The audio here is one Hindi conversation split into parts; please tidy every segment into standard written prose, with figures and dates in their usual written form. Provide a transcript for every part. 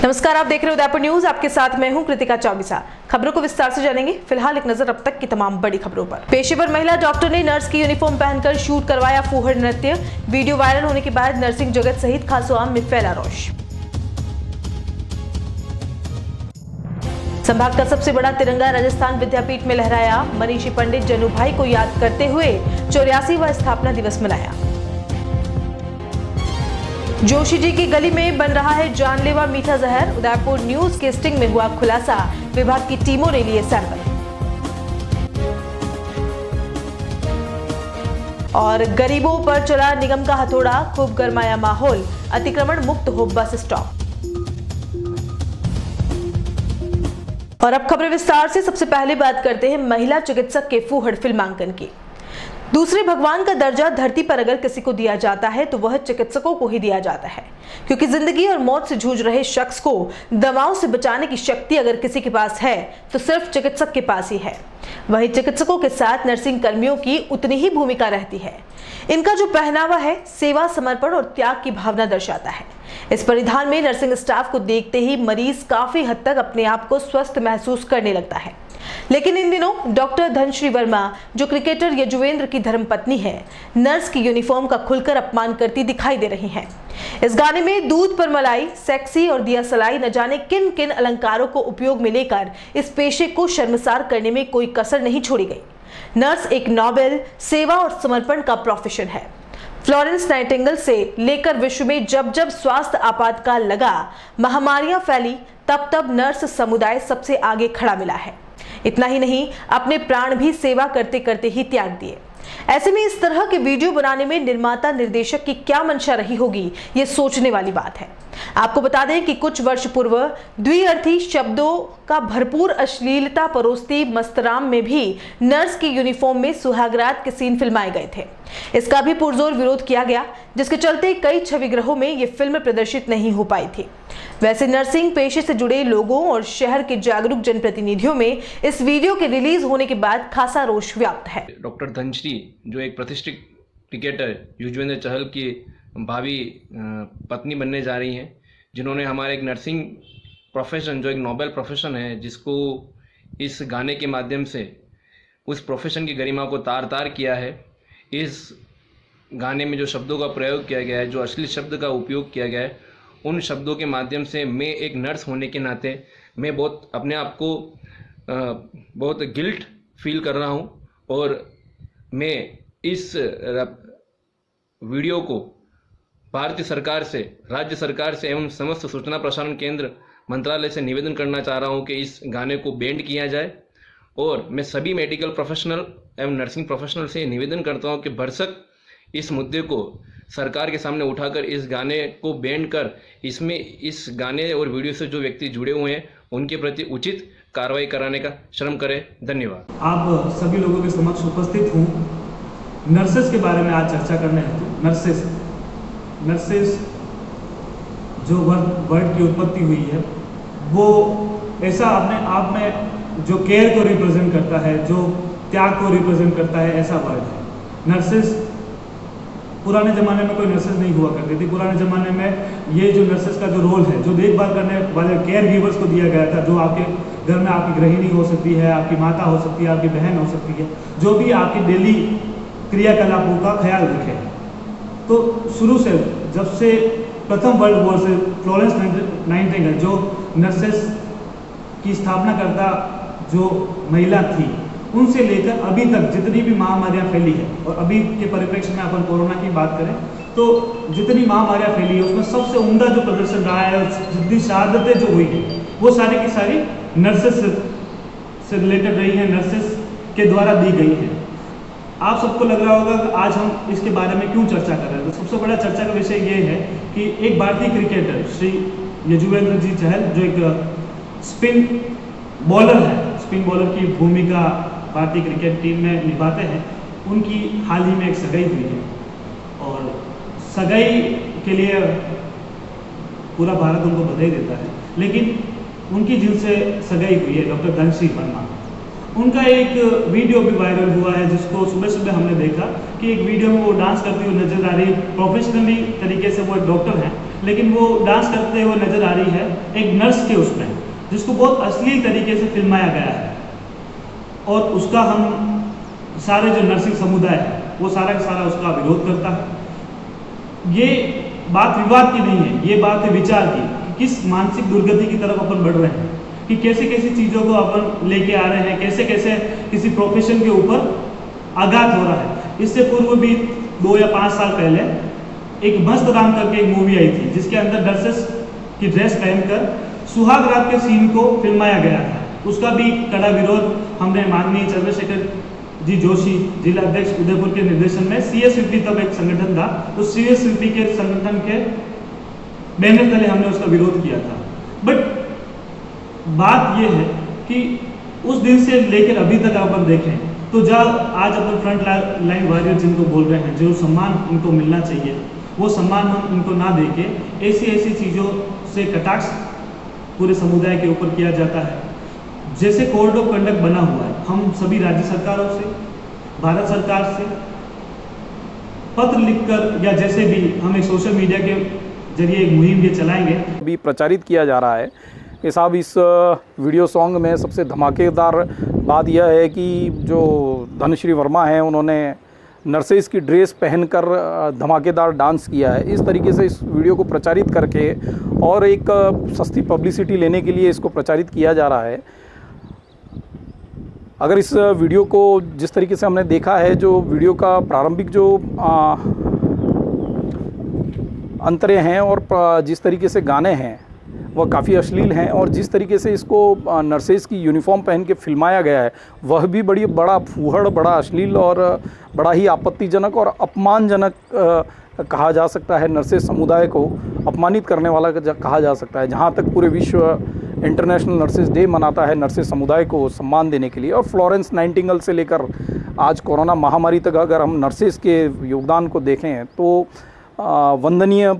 नमस्कार, आप देख रहे हो उदयपुर न्यूज। आपके साथ मैं हूं कृतिका चौबीसा। खबरों को विस्तार से जानेंगे। फिलहाल एक नजर अब तक की तमाम बड़ी खबरों पर। पेशेवर महिला डॉक्टर ने नर्स की यूनिफॉर्म पहनकर शूट करवाया फूहड़ नृत्य। वीडियो वायरल होने के बाद नर्सिंग जगत सहित खासोआम में फैला रोष। संभाग का सबसे बड़ा तिरंगा राजस्थान विद्यापीठ में लहराया। मनीषी पंडित जनुभाई को याद करते हुए 84वां स्थापना दिवस मनाया। जोशी जी की गली में बन रहा है जानलेवा मीठा जहर। उदयपुर न्यूज के स्टिंग में हुआ खुलासा। विभाग की टीमों ने लिए सैंपल। और गरीबों पर चला निगम का हथौड़ा, खूब गरमाया माहौल। अतिक्रमण मुक्त हो बस स्टॉप। और अब खबरें विस्तार से। सबसे पहले बात करते हैं महिला चिकित्सक के फूहड़ फिल्मांकन की। दूसरे भगवान का दर्जा धरती पर अगर किसी को दिया जाता है तो वह चिकित्सकों को ही दिया जाता है, क्योंकि जिंदगी और मौत से जूझ रहे शख्स को दवाओं से बचाने की शक्ति अगर किसी के पास है तो सिर्फ चिकित्सक के पास ही है। वहीं चिकित्सकों के साथ नर्सिंग कर्मियों की उतनी ही भूमिका रहती है। इनका जो पहनावा है सेवा, समर्पण और त्याग की भावना दर्शाता है। इस परिधान में नर्सिंग स्टाफ को देखते ही मरीज काफी हद तक अपने आप को स्वस्थ महसूस करने लगता है। लेकिन इन दिनों डॉक्टर धनश्री वर्मा, जो क्रिकेटर यजुवेंद्र की धर्मपत्नी है, नर्स की यूनिफॉर्म का खुलकर अपमान करती दिखाई दे रही हैं। इस गाने में दूध पर मलाई, सेक्सी और दिया सलाई न जाने किन किन अलंकारों को उपयोग में लेकर इस पेशे को शर्मसार करने में कोई कसर नहीं छोड़ी गई। नर्स एक नोबेल, सेवा और समर्पण का प्रोफेशन है। फ्लोरेंस नाइटिंगेल से लेकर विश्व में जब जब स्वास्थ्य आपातकाल लगा, महामारियां फैली, तब तब नर्स समुदाय सबसे आगे खड़ा मिला है। इतना ही नहीं, अपने प्राण भी सेवा करते करते ही त्याग दिए। ऐसे में इस तरह के वीडियो बनाने में निर्माता निर्देशक की क्या मंशा रही होगी, ये सोचने वाली बात है। आपको बता दें कि कुछ वर्ष पूर्व द्विअर्थी शब्दों का भरपूर अश्लीलता परोसती मस्तराम में भी नर्स की यूनिफॉर्म में सुहागरात के सीन फिल्माए गए थे। इसका भी पुरजोर विरोध किया गया, जिसके चलते कई छविगृहों में ये फिल्म प्रदर्शित नहीं हो पाई थी। वैसे नर्सिंग पेशे से जुड़े लोगों और शहर के जागरूक जनप्रतिनिधियों में इस वीडियो के रिलीज होने के बाद खासा रोष व्याप्त है। डॉक्टर धनश्री, जो एक प्रतिष्ठित क्रिकेटर युजवेंद्र चहल की भावी पत्नी बनने जा रही हैं, जिन्होंने हमारे एक नर्सिंग प्रोफेशन, जो एक नोबेल प्रोफेशन है, जिसको इस गाने के माध्यम से उस प्रोफेशन की गरिमा को तार तार किया है। इस गाने में जो शब्दों का प्रयोग किया गया है, जो अश्लील शब्द का उपयोग किया गया है, उन शब्दों के माध्यम से मैं एक नर्स होने के नाते मैं बहुत अपने आप को बहुत गिल्ट फील कर रहा हूँ। और मैं इस वीडियो को भारतीय सरकार से, राज्य सरकार से एवं समस्त सूचना प्रसारण केंद्र मंत्रालय से निवेदन करना चाह रहा हूँ कि इस गाने को बैंड किया जाए। और मैं सभी मेडिकल प्रोफेशनल एवं नर्सिंग प्रोफेशनल से निवेदन करता हूँ कि भरसक इस मुद्दे को सरकार के सामने उठाकर इस गाने को बैन कर इसमें इस गाने और वीडियो से जो व्यक्ति जुड़े हुए हैं उनके प्रति उचित कार्रवाई कराने का श्रम करें। धन्यवाद। आप सभी लोगों के समक्ष उपस्थित हूँ नर्सेस के बारे में आज चर्चा करने हेतु। नर्सेस जो वर्ड की उत्पत्ति हुई है, वो ऐसा अपने आप में जो केयर को रिप्रेजेंट करता है, जो त्याग को रिप्रेजेंट करता है, ऐसा वर्ड है। नर्सेस, पुराने ज़माने में कोई नर्सेस नहीं हुआ करती थी। पुराने ज़माने में ये जो नर्सेस का जो रोल है, जो देखभाल करने वाले केयर गिवर्स को दिया गया था, जो आपके घर में आपकी गृहिणी हो सकती है, आपकी माता हो सकती है, आपकी बहन हो सकती है, जो भी आपकी डेली क्रियाकलापों का ख्याल रखे। तो शुरू से, जब से प्रथम वर्ल्ड वॉर से फ्लोरेंस नाइटिंगेल, जो नर्सेस की स्थापना करता जो महिला थी, उनसे लेकर अभी तक जितनी भी महामारियां फैली है, और अभी के परिप्रेक्ष्य में अपन कोरोना की बात करें तो जितनी महामारियां फैली है उसमें सबसे उम्दा जो प्रदर्शन रहा है और जितनी शहादतें जो हुई है, वो सारी की सारी नर्सेस से रिलेटेड रही है, नर्सेस के द्वारा दी गई है। आप सबको लग रहा होगा कि आज हम इसके बारे में क्यों चर्चा कर रहे हैं। तो सबसे बड़ा चर्चा का विषय ये है कि एक भारतीय क्रिकेटर श्री यजुवेंद्र जी चहल, जो एक स्पिन बॉलर है, स्पिन बॉलर की भूमिका भारतीय क्रिकेट टीम में निभाते हैं, उनकी हाल ही में एक सगाई हुई है। और सगाई के लिए पूरा भारत उनको बधाई देता है। लेकिन उनकी जिनसे सगाई हुई है, डॉक्टर धनश्री वर्मा, उनका एक वीडियो भी वायरल हुआ है, जिसको सुबह सुबह हमने देखा कि एक वीडियो में वो डांस करती हुई नजर आ रही है। प्रोफेशनली तरीके से वो एक डॉक्टर हैं, लेकिन वो डांस करते हुए नजर आ रही है एक नर्स के उसमें, जिसको बहुत अश्लील तरीके से फिल्माया गया है। और उसका हम सारे जो नर्सिंग समुदाय है वो सारा का सारा उसका विरोध करता है। ये बात विवाद की नहीं है, ये बात है विचार की, किस मानसिक दुर्गति की तरफ अपन बढ़ रहे हैं, कि कैसे कैसी चीज़ों को अपन लेके आ रहे हैं, कैसे कैसे किसी प्रोफेशन के ऊपर आघात हो रहा है। इससे पूर्व भी 2 या 5 साल पहले एक मस्त राम करके एक मूवी आई थी, जिसके अंदर नर्सेस की ड्रेस पहनकर सुहाग रात के सीन को फिल्माया गया था। उसका भी कड़ा विरोध हमने माननीय चंद्रशेखर जी जोशी जिला अध्यक्ष उदयपुर के निर्देशन में CSVP तब एक संगठन था, उस CSVP के संगठन के बैनर तले हमने उसका विरोध किया था। बट बात यह है कि उस दिन से लेकर अभी तक अपन देखें तो जब आज अपन फ्रंट लाइन वॉरियर जिनको बोल रहे हैं, जो सम्मान उनको मिलना चाहिए वो सम्मान हम उनको ना देके ऐसी चीज़ों से कटाक्ष पूरे समुदाय के ऊपर किया जाता है। जैसे कोड ऑफ कंडक्ट बना हुआ है, हम सभी राज्य सरकारों से, भारत सरकार से पत्र लिखकर या जैसे भी हम एक सोशल मीडिया के जरिए एक मुहिम ये चलाएंगे। अभी प्रचारित किया जा रहा है कि साहब इस वीडियो सॉन्ग में सबसे धमाकेदार बात यह है कि जो धनश्री वर्मा हैं उन्होंने नर्सेस की ड्रेस पहनकर धमाकेदार डांस किया है। इस तरीके से इस वीडियो को प्रचारित करके और एक सस्ती पब्लिसिटी लेने के लिए इसको प्रचारित किया जा रहा है। अगर इस वीडियो को जिस तरीके से हमने देखा है, जो वीडियो का प्रारंभिक जो अंतरे हैं और जिस तरीके से गाने हैं वह काफ़ी अश्लील हैं, और जिस तरीके से इसको नर्सेस की यूनिफॉर्म पहन के फिल्माया गया है वह भी बड़ा फूहड़, बड़ा अश्लील और बड़ा ही आपत्तिजनक और अपमानजनक कहा जा सकता है। नर्सेस समुदाय को अपमानित करने वाला कहा जा सकता है। जहाँ तक पूरे विश्व इंटरनेशनल नर्सेस डे मनाता है नर्सेस समुदाय को सम्मान देने के लिए, और फ्लोरेंस नाइटिंगेल से लेकर आज कोरोना महामारी तक अगर हम नर्सेस के योगदान को देखें तो वंदनीय,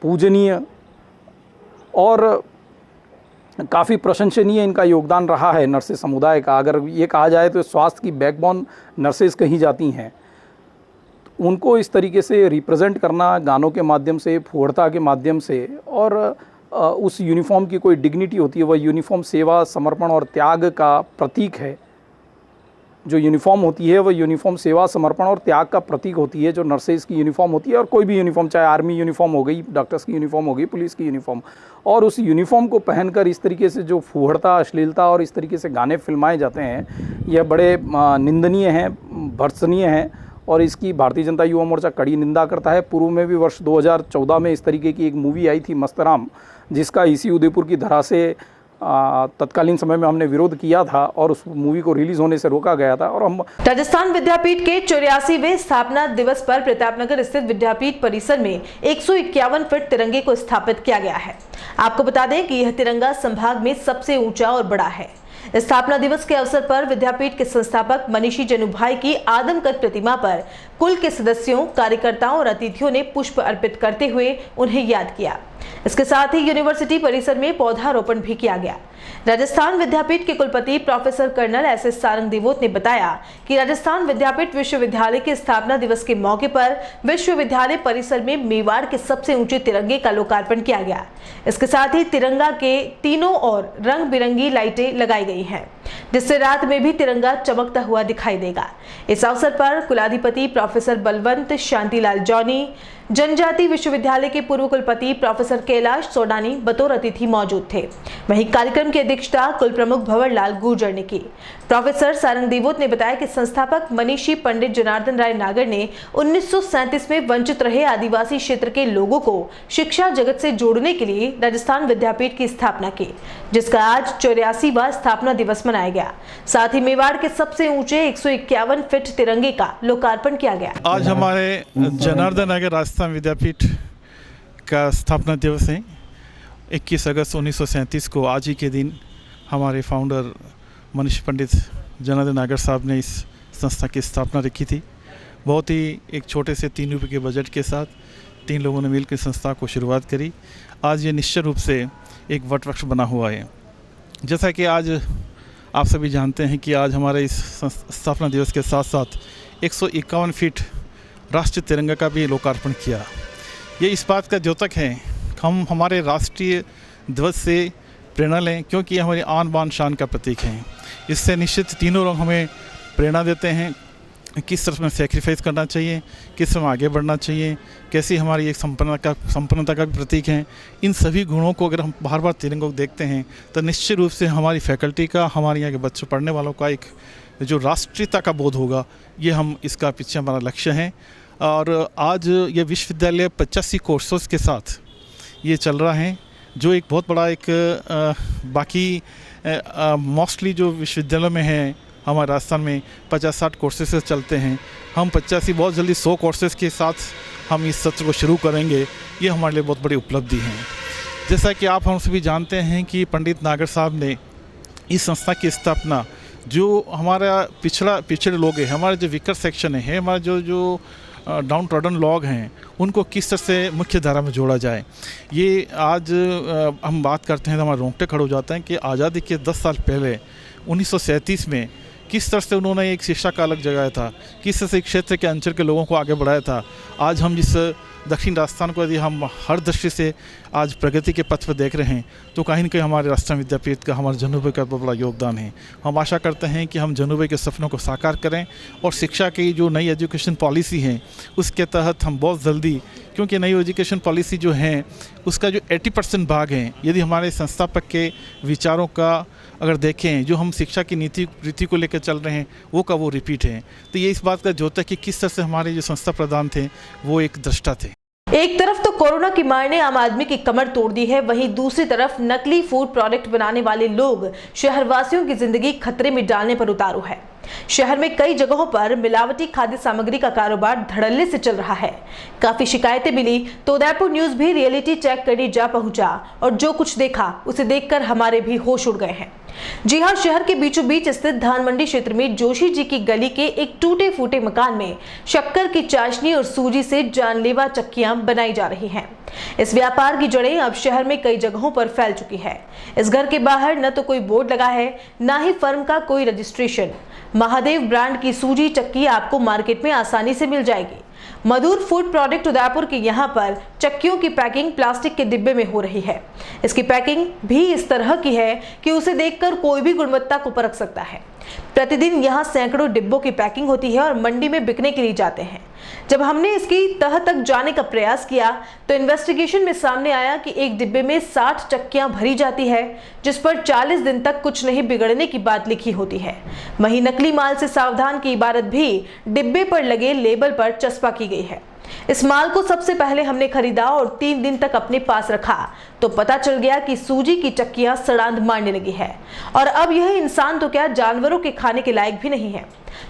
पूजनीय और काफ़ी प्रशंसनीय इनका योगदान रहा है नर्सेस समुदाय का। अगर ये कहा जाए तो स्वास्थ्य की बैकबोन नर्सेस कही जाती हैं। उनको इस तरीके से रिप्रेजेंट करना गानों के माध्यम से, फूहड़ता के माध्यम से, और उस यूनिफॉर्म की कोई डिग्निटी होती है, वह यूनिफॉर्म सेवा, समर्पण और त्याग का प्रतीक है। जो यूनिफॉर्म होती है वह यूनिफॉर्म सेवा, समर्पण और त्याग का प्रतीक होती है, जो नर्सेस की यूनिफॉर्म होती है, और कोई भी यूनिफॉर्म, चाहे आर्मी यूनिफॉर्म हो गई, डॉक्टर्स की यूनिफॉर्म हो गई, पुलिस की यूनिफॉर्म। और उस यूनिफॉर्म को पहनकर इस तरीके से जो फूहड़ता, अश्लीलता और इस तरीके से गाने फिल्माए जाते हैं, यह बड़े निंदनीय हैं, भर्त्सनीय हैं, और इसकी भारतीय जनता युवा मोर्चा कड़ी निंदा करता है। पूर्व में भी वर्ष 2014 में इस तरीके की एक मूवी आई थी मस्त राम, जिसका इसी उदयपुर की धरा से तत्कालीन समय में हमने विरोध किया था और उस मूवी को रिलीज होने से रोका गया था। और हम राजस्थान विद्यापीठ के 84वें स्थापना दिवस पर प्रतापनगर स्थित विद्यापीठ परिसर में 151 फीट तिरंगे को स्थापित किया गया है। आपको बता दें कि यह तिरंगा संभाग में सबसे ऊंचा और बड़ा है। स्थापना दिवस के अवसर पर विद्यापीठ के संस्थापक मनीषी जनुभाई की आदमकद प्रतिमा पर कुल के सदस्यों, कार्यकर्ताओं और अतिथियों ने पुष्प अर्पित करते हुए उन्हें याद किया। इसके साथ ही यूनिवर्सिटी परिसर में पौधारोपण भी किया गया। राजस्थान विद्यापीठ के कुलपति professor colonel SS Sarang Devot ने बताया कि राजस्थान विद्यापीठ विश्वविद्यालय के स्थापना दिवस के मौके पर विश्वविद्यालय परिसर में मेवाड़ के सबसे ऊंचे तिरंगे का लोकार्पण किया गया। इसके साथ ही तिरंगा के तीनों ओर रंग बिरंगी लाइटें लगाई गई हैं, जिससे रात में भी तिरंगा चमकता हुआ दिखाई देगा। इस अवसर पर कुलाधिपति प्रोफेसर बलवंत शांतिलाल जॉनी, जनजाति विश्वविद्यालय के पूर्व कुलपति प्रोफेसर कैलाश सोडानी बतौर अतिथि मौजूद थे। वहीं कार्यक्रम की अध्यक्षता कुल प्रमुख भंवर लाल गुर्जर ने की। प्रोफेसर सारंग देवोत ने बताया कि संस्थापक मनीषी पंडित जनार्दन राय नागर ने 1937 में वंचित रहे आदिवासी क्षेत्र के लोगों को शिक्षा जगत से जोड़ने के लिए राजस्थान विद्यापीठ की स्थापना की, जिसका आज 84वां स्थापना दिवस मनाया गया। साथ ही मेवाड़ के सबसे ऊंचे 151 फीट तिरंगे का लोकार्पण किया गया। आज हमारे जनार्दन नागर राजस्थान विद्यापीठ का स्थापना दिवस है। 21 अगस्त 1937 को आज ही के दिन हमारे फाउंडर मनीषी पंडित जनार्दन नागर साहब ने इस संस्था की स्थापना रखी थी। बहुत ही एक छोटे से 3 रुपये के बजट के साथ 3 लोगों ने मिलकर संस्था को शुरुआत करी। आज ये निश्चित रूप से एक वट वृक्ष बना हुआ है। जैसा कि आज आप सभी जानते हैं कि आज हमारे इस स्थापना दिवस के साथ साथ 151 फीट राष्ट्रीय तिरंगा का भी लोकार्पण किया। ये इस बात का द्योतक है, हम हमारे राष्ट्रीय ध्वज से प्रेरणा लें, क्योंकि ये हमारी आन बान शान का प्रतीक है। इससे निश्चित तीनों लोग हमें प्रेरणा देते हैं, किस तरह में सेक्रीफाइस करना चाहिए, किस तरह आगे बढ़ना चाहिए, कैसी हमारी एक संपन्नता का भी प्रतीक है। इन सभी गुणों को अगर हम बार बार तिरंगे को देखते हैं तो निश्चित रूप से हमारी फैकल्टी का, हमारे यहाँ के बच्चों पढ़ने वालों का एक जो राष्ट्रीयता का बोध होगा, ये हम इसका पीछे हमारा लक्ष्य है। और आज ये विश्वविद्यालय 85 कोर्सेस के साथ ये चल रहा है, जो एक बहुत बड़ा एक बाकी मोस्टली जो विश्वविद्यालयों में है हमारे राजस्थान में 50-60 कोर्सेस चलते हैं, हम 85 बहुत जल्दी 100 कोर्सेस के साथ हम इस सत्र को शुरू करेंगे। ये हमारे लिए बहुत बड़ी उपलब्धि है। जैसा कि आप हम सभी जानते हैं कि पंडित नागर साहब ने इस संस्था की स्थापना, जो हमारा पिछड़े लोग हैं, हमारे जो वीकर सेक्शन है, हमारे जो डाउन ट्रॉडन लोग हैं, उनको किस तरह से मुख्य धारा में जोड़ा जाए। ये आज हम बात करते हैं तो हमारे रोंगटे खड़े हो जाते हैं कि आज़ादी के 10 साल पहले 1937 में किस तरह से उन्होंने एक शिक्षा का अलग जगाया था, किस तरह से क्षेत्र के अंचल के लोगों को आगे बढ़ाया था। आज हम जिस दक्षिण राजस्थान को यदि हम हर दृष्टि से आज प्रगति के पथ पर देख रहे हैं तो कहीं न कहीं हमारे राजस्थान विद्यापीठ का, हमारे जनूभाई का बहुत बड़ा योगदान है। हम आशा करते हैं कि हम जनूभाई के सपनों को साकार करें और शिक्षा की जो नई एजुकेशन पॉलिसी है उसके तहत हम बहुत जल्दी, क्योंकि नई एजुकेशन पॉलिसी जो है उसका जो 80% भाग है, यदि हमारे संस्थापक के विचारों का अगर देखें, जो हम शिक्षा की रीति को लेकर चल रहे हैं वो रिपीट है। तो ये इस बात का द्योतक है कि किस तरह से हमारे जो संस्था प्रधान थे वो एक दृष्टा थे। एक तरफ तो कोरोना की मार ने आम आदमी की कमर तोड़ दी है, वहीं दूसरी तरफ नकली फूड प्रोडक्ट बनाने वाले लोग शहरवासियों की जिंदगी खतरे में डालने पर उतारू है। शहर में कई जगहों पर मिलावटी खाद्य सामग्री का कारोबार धड़ल्ले से चल रहा है। काफी शिकायतें मिली तो उदयपुर न्यूज भी रियलिटी चेक करने जा पहुंचा और जो कुछ देखा उसे देखकर हमारे भी होश उड़ गए हैं। जी हां, शहर के बीचों बीच स्थित धान मंडी क्षेत्र में जोशी जी की गली के एक टूटे फूटे मकान में शक्कर की चाशनी और सूजी से जानलेवा चक्कियां बनाई जा रही हैं। इस व्यापार की जड़ें अब शहर में कई जगहों पर फैल चुकी है। इस घर के बाहर न तो कोई बोर्ड लगा है, न ही फर्म का कोई रजिस्ट्रेशन। महादेव ब्रांड की सूजी चक्की आपको मार्केट में आसानी से मिल जाएगी। मधुर फूड प्रोडक्ट उदयपुर के यहाँ पर चक्कियों की पैकिंग प्लास्टिक के डिब्बे में हो रही है। इसकी पैकिंग भी इस तरह की है कि उसे देखकर कोई भी गुणवत्ता को परख सकता है। प्रतिदिन यहाँ सैकड़ों डिब्बों की पैकिंग होती है और मंडी में बिकने के लिए जाते हैं। जब हमने इसकी तह तक जाने का प्रयास किया तो इन्वेस्टिगेशन में सामने आया कि एक डिब्बे में 60 चक्कियां भरी जाती है, जिस पर 40 दिन तक कुछ नहीं बिगड़ने की बात लिखी होती है। वहीं नकली माल से सावधान की इबारत भी डिब्बे पर लगे लेबल पर चस्पा की गई है। इस माल को सबसे पहले हमने खरीदा और 3 दिन तक अपने पास रखा तो पता चल गया कि सूजी की चक्कियां सड़ांध मारने लगी है और अब यह इंसान तो क्या जानवरों के खाने के लायक भी नहीं है।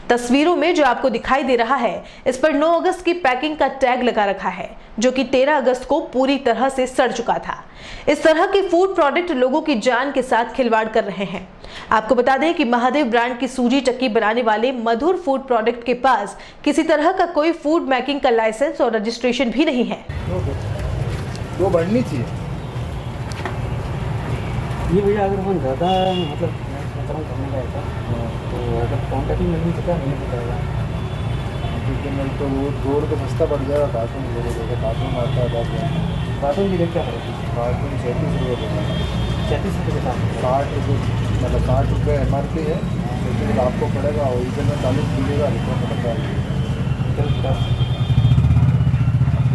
तस्वीरों में जो आपको दिखाई दे रहा है, इस पर 9 अगस्त की पैकिंग का टैग लगा रखा है, जो कि 13 अगस्त को पूरी तरह से सड़ चुका था। इस तरह के फूड प्रोडक्ट लोगों की जान के साथ खिलवाड़ कर रहे हैं। आपको बता दें कि महादेव ब्रांड की सूजी चक्की बनाने वाले मधुर फूड प्रोडक्ट के पास किसी तरह का कोई फूड मेकिंग का लाइसेंस और रजिस्ट्रेशन भी नहीं है। वो बढ़नी चाहिए ये भैया, अगर हम ज़्यादा मतलब करने का था तो अगर कॉन्टैक्ट में नहीं पता नहीं बताएगा, क्योंकि नहीं तो वो जोड़ तो सस्ता पड़ जाएगा। कार्टून कार्टून आता है, कार्टून की रेट क्या पड़ेगी? कार्टून 37 रुपये देगा, 36 रुपये के साथ 60 रुपये, मतलब 60 रुपये MRP है, लेकिन आपको पड़ेगा ओरिजिनल में 40 मिलेगा, रिटर्न में 50।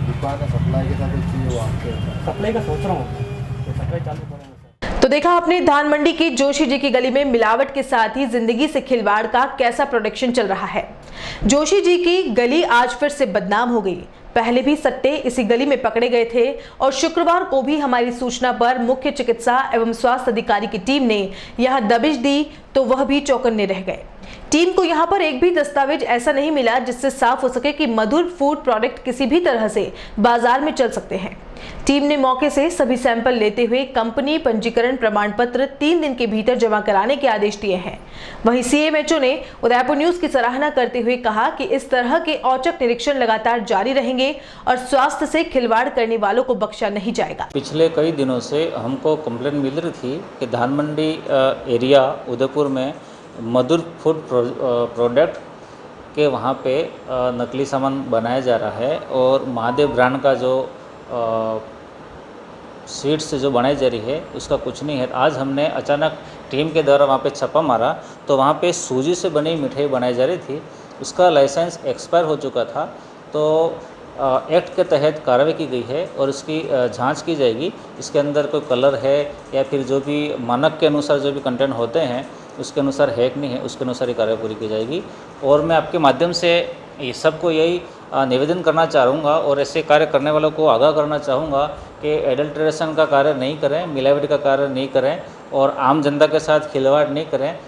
दुकान है, सप्लाई के साथ एक चीज़ वो आपके सप्लाई का सोच रहा हूँ तो सप्लाई चालू करेंगे। तो देखा आपने धान मंडी की जोशी जी की गली में मिलावट के साथ ही जिंदगी से खिलवाड़ का कैसा प्रोडक्शन चल रहा है। जोशी जी की गली आज फिर से बदनाम हो गई। पहले भी सट्टे इसी गली में पकड़े गए थे और शुक्रवार को भी हमारी सूचना पर मुख्य चिकित्सा एवं स्वास्थ्य अधिकारी की टीम ने यहां दबिश दी तो वह भी चौकन्ने रह गए। टीम को यहां पर एक भी दस्तावेज ऐसा नहीं मिला जिससे साफ हो सके कि मधुर फूड प्रोडक्ट किसी भी तरह से बाजार में चल सकते हैं। टीम ने मौके से सभी सैंपल लेते हुए कंपनी पंजीकरण प्रमाण पत्र 3 दिन के भीतर जमा कराने के आदेश दिए हैं। वहीं सीएमएचओ ने उदयपुर न्यूज की सराहना करते हुए कहा कि इस तरह के औचक निरीक्षण लगातार जारी रहेंगे और स्वास्थ्य से खिलवाड़ करने वालों को बख्शा नहीं जाएगा। पिछले कई दिनों से हमको कंप्लेंट मिल रही थी कि धान मंडी एरिया उदयपुर में मधुर फूड प्रोडक्ट के वहाँ पे नकली सामान बनाया जा रहा है और महादेव ब्रांड का जो सीड्स से जो बनाई जा रही है उसका कुछ नहीं है। आज हमने अचानक टीम के द्वारा वहाँ पे छापा मारा तो वहाँ पे सूजी से बनी मिठाई बनाई जा रही थी, उसका लाइसेंस एक्सपायर हो चुका था। तो एक्ट के तहत कार्रवाई की गई है और उसकी जांच की जाएगी, इसके अंदर कोई कलर है या फिर जो भी मानक के अनुसार जो भी कंटेंट होते हैं उसके अनुसार है कि नहीं है, उसके अनुसार ही कार्रवाई पूरी की जाएगी। और मैं आपके माध्यम से ये सबको यही निवेदन करना चाहूँगा और ऐसे कार्य करने वालों को आगाह करना चाहूँगा कि एडल्ट्रेशन का कार्य नहीं करें, मिलावट का कार्य नहीं करें और आम जनता के साथ खिलवाड़ नहीं करें।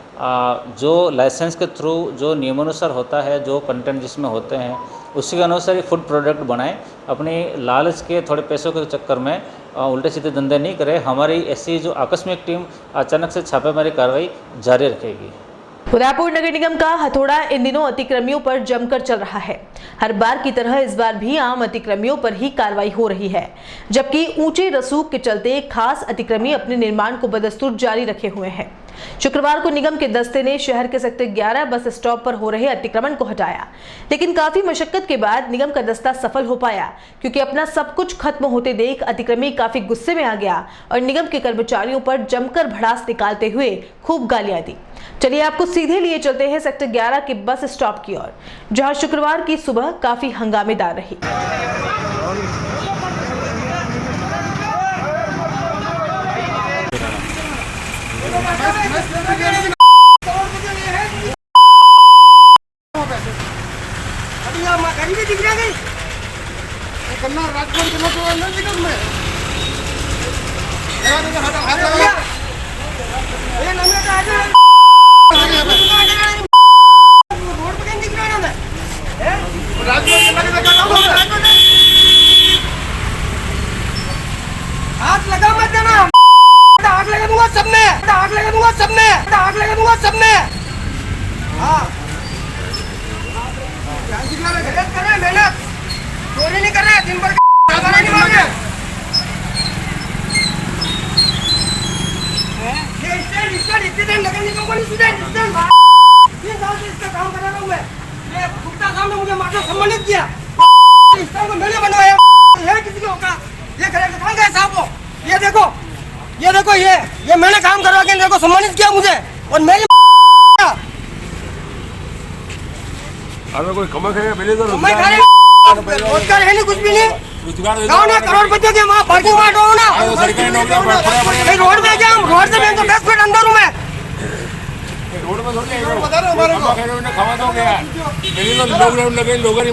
जो लाइसेंस के थ्रू जो नियमानुसार होता है, जो कंटेंट जिसमें होते हैं उसी के अनुसार ही फूड प्रोडक्ट बनाएं। अपनी लालच के थोड़े पैसों के चक्कर में उल्टे सीधे धंधे नहीं करें। हमारी ऐसी जो आकस्मिक टीम अचानक से छापेमारी कार्रवाई जारी रखेगी। उदयपुर नगर निगम का हथौड़ा इन दिनों अतिक्रमियों पर जमकर चल रहा है। हर बार की तरह इस बार भी आम अतिक्रमियों पर ही कार्रवाई हो रही है, जबकि ऊंचे रसूख के चलते खास अतिक्रमी अपने निर्माण को बदस्तूर जारी रखे हुए हैं। शुक्रवार को निगम के दस्ते ने शहर के सेक्टर 11 बस स्टॉप पर हो रहे अतिक्रमण को हटाया, लेकिन काफी मशक्कत के बाद निगम का दस्ता सफल हो पाया, क्योंकि अपना सब कुछ खत्म होते देख अतिक्रमी काफी गुस्से में आ गया और निगम के कर्मचारियों पर जमकर भड़ास निकालते हुए खूब गालियां दी। चलिए आपको सीधे लिए चलते हैं सेक्टर 11 के बस स्टॉप की ओर, जहां शुक्रवार की सुबह काफी हंगामेदार रही। हाथ लगा मत देना, आग लगा दूंगा सबने, आग लगा दूंगा सबने, आग लगा दूंगा सबने। हाँ मेहनत कर रहे, मेहनत चोरी नहीं कर रहे, दिन भर नहीं मांगे। इतने दिन लगे नहीं को स्टूडेंट 3 साल से इसका काम कर रहा हूँ मैं। ये गुप्ता साहब ने मुझे मात्र सम्मानित किया, इस तरह को मैंने बनवाया है किसी को का। ये खड़े कहाँ गए साहब वो? ये देखो, ये देखो, ये मैंने काम करवा के देखो सम्मानित किया मुझे और मैं अगर कोई कमा खाएगा पहले तो रोजगार है नहीं, कुछ भी नहीं। गाँव ना करोड़पतियों के वहाँ पार्किंग वार्ड हो ना, रोड पे जाऊँ, रोड से मैं तो 10 फीट अंदर हूँ मैं। रोड में थोड़ी बता रहे हमारे को खावा दो गया पहले तो लॉकडाउन लगे लोगों ने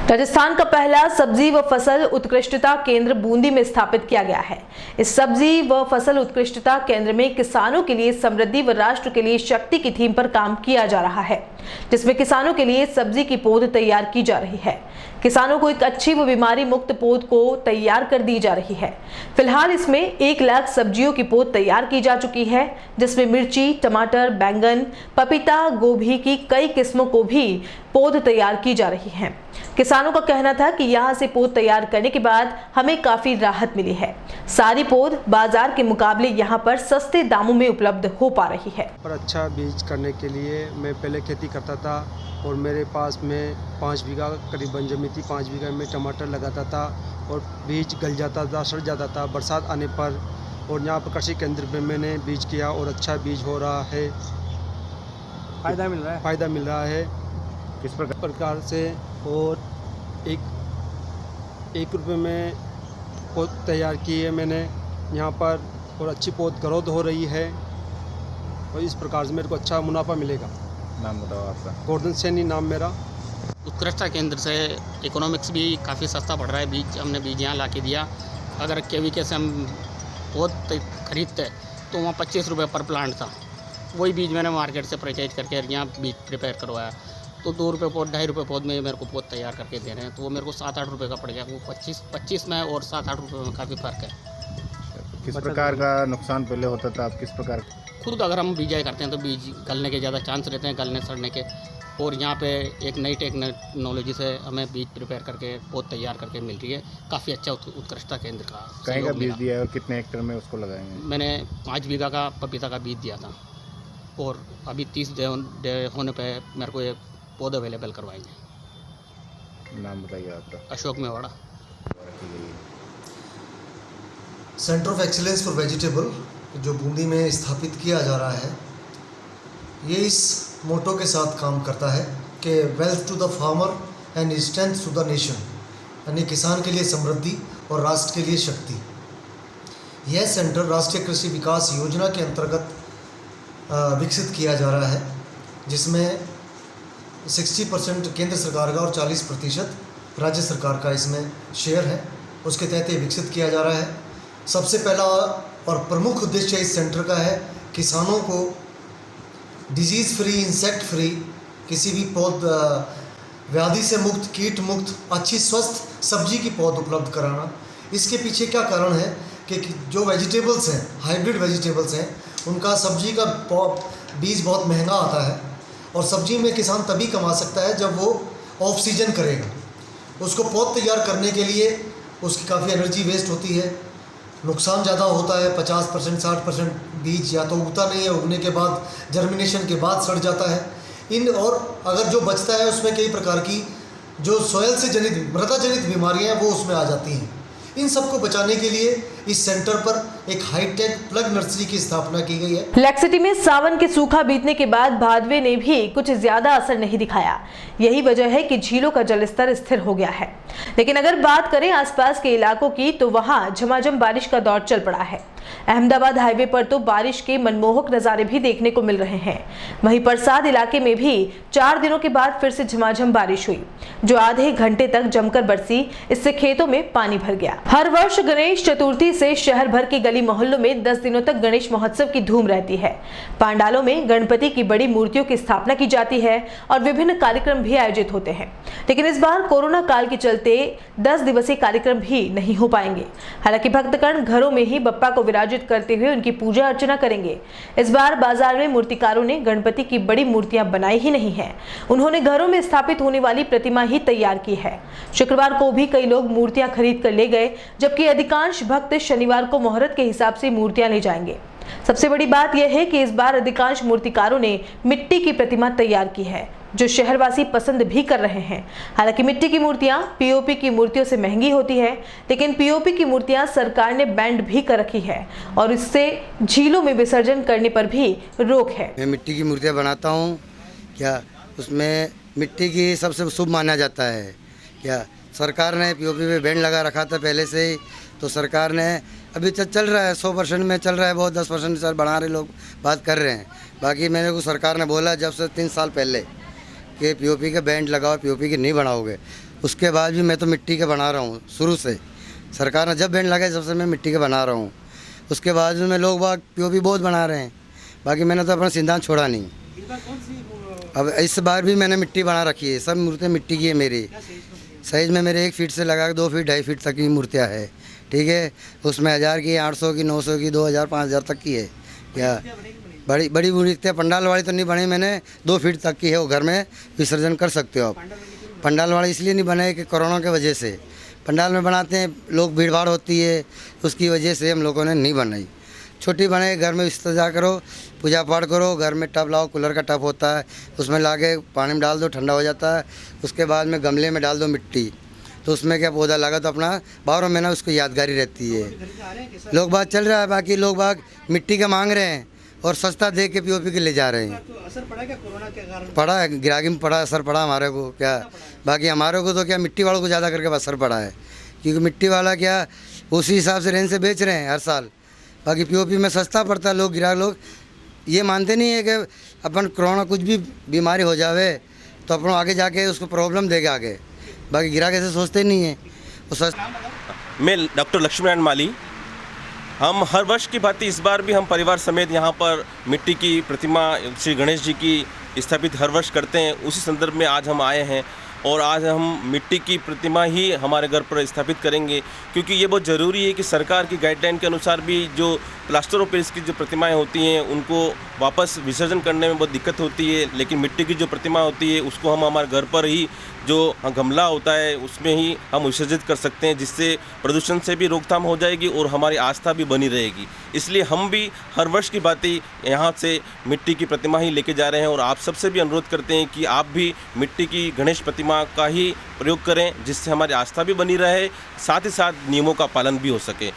राजस्थान का पहला सब्जी व फसल उत्कृष्टता केंद्र बूंदी में स्थापित किया गया है। इस सब्जी व फसल उत्कृष्टता केंद्र में किसानों के लिए समृद्धि व राष्ट्र के लिए शक्ति की थीम पर काम किया जा रहा है, जिसमें किसानों के लिए सब्जी की पौध तैयार की जा रही है। किसानों को एक अच्छी व बीमारी मुक्त पौध को तैयार कर दी जा रही है। फिलहाल इसमें 1 लाख सब्जियों की पौध तैयार की जा चुकी है, जिसमें मिर्ची, टमाटर, बैंगन, पपीता, गोभी की कई किस्मों को भी पौध तैयार की जा रही है। किसानों का कहना था कि यहाँ से पौध तैयार करने के बाद हमें काफी राहत मिली है। सारी पौध बाजार के मुकाबले यहाँ पर सस्ते दामों में उपलब्ध हो पा रही है। पर अच्छा बीज करने के लिए मैं पहले खेती करता था और मेरे पास में 5 बीघा करीबन जमीन थी। 5 बीघा में टमाटर लगाता था और बीज गल जाता था, सड़ जाता था बरसात आने पर। और यहाँ पर कृषि केंद्र पे मैंने बीज किया और अच्छा बीज हो रहा है, फ़ायदा मिल रहा है। किस प्रकार से? और एक रुपये में पौध तैयार की है मैंने यहाँ पर और अच्छी पौध ग्रोथ हो रही है और इस प्रकार से मेरे को अच्छा मुनाफा मिलेगा। नाम बताओ आपका? गोवर्धन सैनी नाम मेरा। उत्कृष्टता केंद्र से इकोनॉमिक्स भी काफ़ी सस्ता पड़ रहा है। बीज हमने बीज यहाँ ला के दिया। अगर केवीके से हम पौध खरीदते तो वहाँ 25 रुपये पर प्लांट था। वही बीज मैंने मार्केट से परचेज करके यहाँ बीज प्रिपेयर करवाया, तो 2 रुपये पौध 2.5 रुपये पौध में मेरे को पौध तैयार करके दे रहे हैं, तो वो मेरे को 7-8 रुपये का पड़ गया। वो 25 में और 7-8 रुपये में काफ़ी फ़र्क है। किस प्रकार का नुकसान पहले होता था, आप किस प्रकार? खुद अगर हम बीजाई करते हैं तो बीज गलने के ज़्यादा चांस रहते हैं, गलने सड़ने के। और यहाँ पे एक नई टेक्नोलॉजी से हमें बीज प्रिपेयर करके पौध तैयार करके मिल रही है। काफ़ी अच्छा उत्कृष्टता केंद्र का कहीं का बीज दिया है और कितने हेक्टेयर में उसको लगाएंगे? मैंने 5 बीघा का पपीता का बीज दिया था और अभी 30 डे होने पे मेरे को ये पौध अवेलेबल करवाएंगे। नाम बताइए आपका? Ashok Mewara. Centre of excellence for vegetable जो बूंदी में स्थापित किया जा रहा है, ये इस मोटो के साथ काम करता है कि wealth to the farmer and strength to the nation, यानी किसान के लिए समृद्धि और राष्ट्र के लिए शक्ति। यह सेंटर राष्ट्रीय कृषि विकास योजना के अंतर्गत विकसित किया जा रहा है, जिसमें 60% केंद्र सरकार का और 40% राज्य सरकार का इसमें शेयर है। उसके तहत ये विकसित किया जा रहा है। सबसे पहला और प्रमुख उद्देश्य इस सेंटर का है किसानों को डिजीज़ फ्री, इंसेक्ट फ्री, किसी भी पौध व्याधि से मुक्त, कीट मुक्त, अच्छी स्वस्थ सब्जी की पौध उपलब्ध कराना। इसके पीछे क्या कारण है कि जो वेजिटेबल्स हैं, हाइब्रिड वेजिटेबल्स हैं, उनका सब्जी का बीज बहुत महंगा आता है और सब्जी में किसान तभी कमा सकता है जब वो ऑफ सीजन करेगा। उसको पौध तैयार करने के लिए उसकी काफ़ी एनर्जी वेस्ट होती है, नुकसान ज़्यादा होता है। 50% 60% बीज या तो उगता नहीं है, उगने के बाद जर्मिनेशन के बाद सड़ जाता है। और अगर जो बचता है उसमें कई प्रकार की जो सॉयल से जनित, मृदा जनित बीमारियां हैं वो उसमें आ जाती हैं। इन सबको बचाने के लिए इस सेंटर पर एक हाईटेक प्लग नर्सरी की स्थापना की गई है। लेक सिटी में सावन के सूखा बीतने के बाद भादवे ने भी कुछ ज्यादा असर नहीं दिखाया। यही वजह है कि झीलों का जलस्तर स्थिर हो गया है। लेकिन अगर बात करें आसपास के इलाकों की तो वहां झमाझम बारिश का दौर चल पड़ा है। अहमदाबाद हाईवे पर तो बारिश के मनमोहक नजारे भी देखने को मिल रहे हैं। वहीं परसाद इलाके में भी 4 दिनों के बाद फिर से झमाझम बारिश हुई, जो आधे घंटे तक जमकर बरसी। इससे खेतों में पानी भर गया। हर वर्ष गणेश चतुर्थी से शहर भर के गली मोहल्लों में 10 दिनों तक गणेश महोत्सव की धूम रहती है। पांडालों में गणपति की बड़ी मूर्तियों की स्थापना की जाती है और विभिन्न कार्यक्रम भी आयोजित होते हैं। लेकिन इस बार कोरोना काल के चलते 10 दिवसीय कार्यक्रम भी नहीं हो पाएंगे। हालांकि भक्तगण घरों में ही बप्पा को विराजित करते हुए उनकी पूजा अर्चना करेंगे। इस बार बाजार में मूर्तिकारों ने गणपति की बड़ी मूर्तियां बनाई ही नहीं है, उन्होंने घरों में स्थापित होने वाली प्रतिमा ही तैयार की है। शुक्रवार को भी कई लोग मूर्तियां खरीद कर ले गए, जबकि अधिकांश भक्त शनिवार को मुहूर्त के हिसाब से मूर्तियां ले जाएंगे। सबसे बड़ी बात यह है कि इस बार अधिकांश मूर्तिकारों ने मिट्टी की प्रतिमा तैयार की है, जो शहरवासी पसंद भी कर रहे हैं। हालांकि मिट्टी की मूर्तियां पीओपी की मूर्तियों से महंगी होती है, लेकिन पीओपी की मूर्तियां सरकार ने बैन भी कर रखी है और इससे झीलों में विसर्जन करने पर भी रोक है। मैं मिट्टी की मूर्तियां बनाता हूं, क्या उसमें मिट्टी की सबसे शुभ माना जाता है। क्या सरकार ने पीओपी पे बैन लगा रखा था पहले से ही, तो सरकार ने अभी चल रहा है 100% में चल रहा है, बहुत 10% सर बढ़ा रहे लोग बात कर रहे हैं। बाकी मैंने को सरकार ने बोला जब से 3 साल पहले कि पीओपी के बैंड लगाओ, पीओपी के नहीं बनाओगे। उसके बाद भी मैं तो मिट्टी के बना रहा हूँ शुरू से। सरकार ने जब बैंड लगाए जब से मैं मिट्टी के बना रहा हूँ। उसके बाद में लोग बाग पीओपी बहुत बना रहे हैं, बाकी मैंने तो अपना सिद्धांत छोड़ा नहीं। अब इस बार भी मैंने मिट्टी बना रखी है, सब मूर्तियाँ मिट्टी की है मेरी। साइज़ में मेरे 1 फीट से लगा 2 फीट 2.5 फीट तक की मूर्तियाँ है, ठीक है। उसमें 1000 की, 800 की, 900 की, 2000, 5000 तक की है। क्या बड़ी बड़ी मूर्तियाँ पंडाल वाली तो नहीं बनी मैंने, 2 फीट तक की है, वो घर में विसर्जन कर सकते हो आप। पंडाल वाली इसलिए नहीं बनाए कि कोरोना की वजह से पंडाल में बनाते हैं लोग, भीड़ भाड़ होती है, उसकी वजह से हम लोगों ने नहीं बनाई। छोटी बनाए, घर में विसर्जन करो, पूजा पाठ करो, घर में टब लाओ, कूलर का टब होता है, उसमें ला के पानी में डाल दो, ठंडा हो जाता है। उसके बाद में गमले में डाल दो मिट्टी, तो उसमें क्या पौधा लगा तो अपना 12 महीना उसको यादगारी रहती है। लोग बात चल रहा है, बाकी लोग बाग मिट्टी का मांग रहे हैं और सस्ता दे के पीओपी के ले जा रहे हैं। तो असर पड़ा क्या कोरोना के कारण? पड़ा है, गिराकी में पड़ा, असर पड़ा हमारे को। क्या बाकी हमारे को तो क्या मिट्टी वालों को ज़्यादा करके असर पड़ा है, क्योंकि मिट्टी वाला क्या उसी हिसाब से रेंज से बेच रहे हैं हर साल। बाकी पीओपी में सस्ता पड़ता है, लोग गिराक लोग ये मानते नहीं है कि अपन कोरोना कुछ भी बीमारी हो जावे तो अपन आगे जाके उसको प्रॉब्लम देगा आगे। बाकी गिराक ऐसे सोचते नहीं है वो सस्ता। मैं डॉक्टर लक्ष्मीनारायण माली, हम हर वर्ष की भांति इस बार भी हम परिवार समेत यहाँ पर मिट्टी की प्रतिमा श्री गणेश जी की स्थापित हर वर्ष करते हैं। उसी संदर्भ में आज हम आए हैं और आज हम मिट्टी की प्रतिमा ही हमारे घर पर स्थापित करेंगे, क्योंकि ये बहुत ज़रूरी है कि सरकार की गाइडलाइन के अनुसार भी जो प्लास्टर ऑफ पेरिस की जो प्रतिमाएं होती हैं उनको वापस विसर्जन करने में बहुत दिक्कत होती है, लेकिन मिट्टी की जो प्रतिमा होती है उसको हम हमारे घर पर ही जो गमला होता है उसमें ही हम विसर्जित कर सकते हैं, जिससे प्रदूषण से भी रोकथाम हो जाएगी और हमारी आस्था भी बनी रहेगी। इसलिए हम भी हर वर्ष की भांति यहाँ से मिट्टी की प्रतिमा ही लेके जा रहे हैं और आप सबसे भी अनुरोध करते हैं कि आप भी मिट्टी की गणेश प्रतिमा का ही प्रयोग करें, जिससे हमारी आस्था भी बनी रहे, साथ ही साथ नियमों का पालन भी हो सके।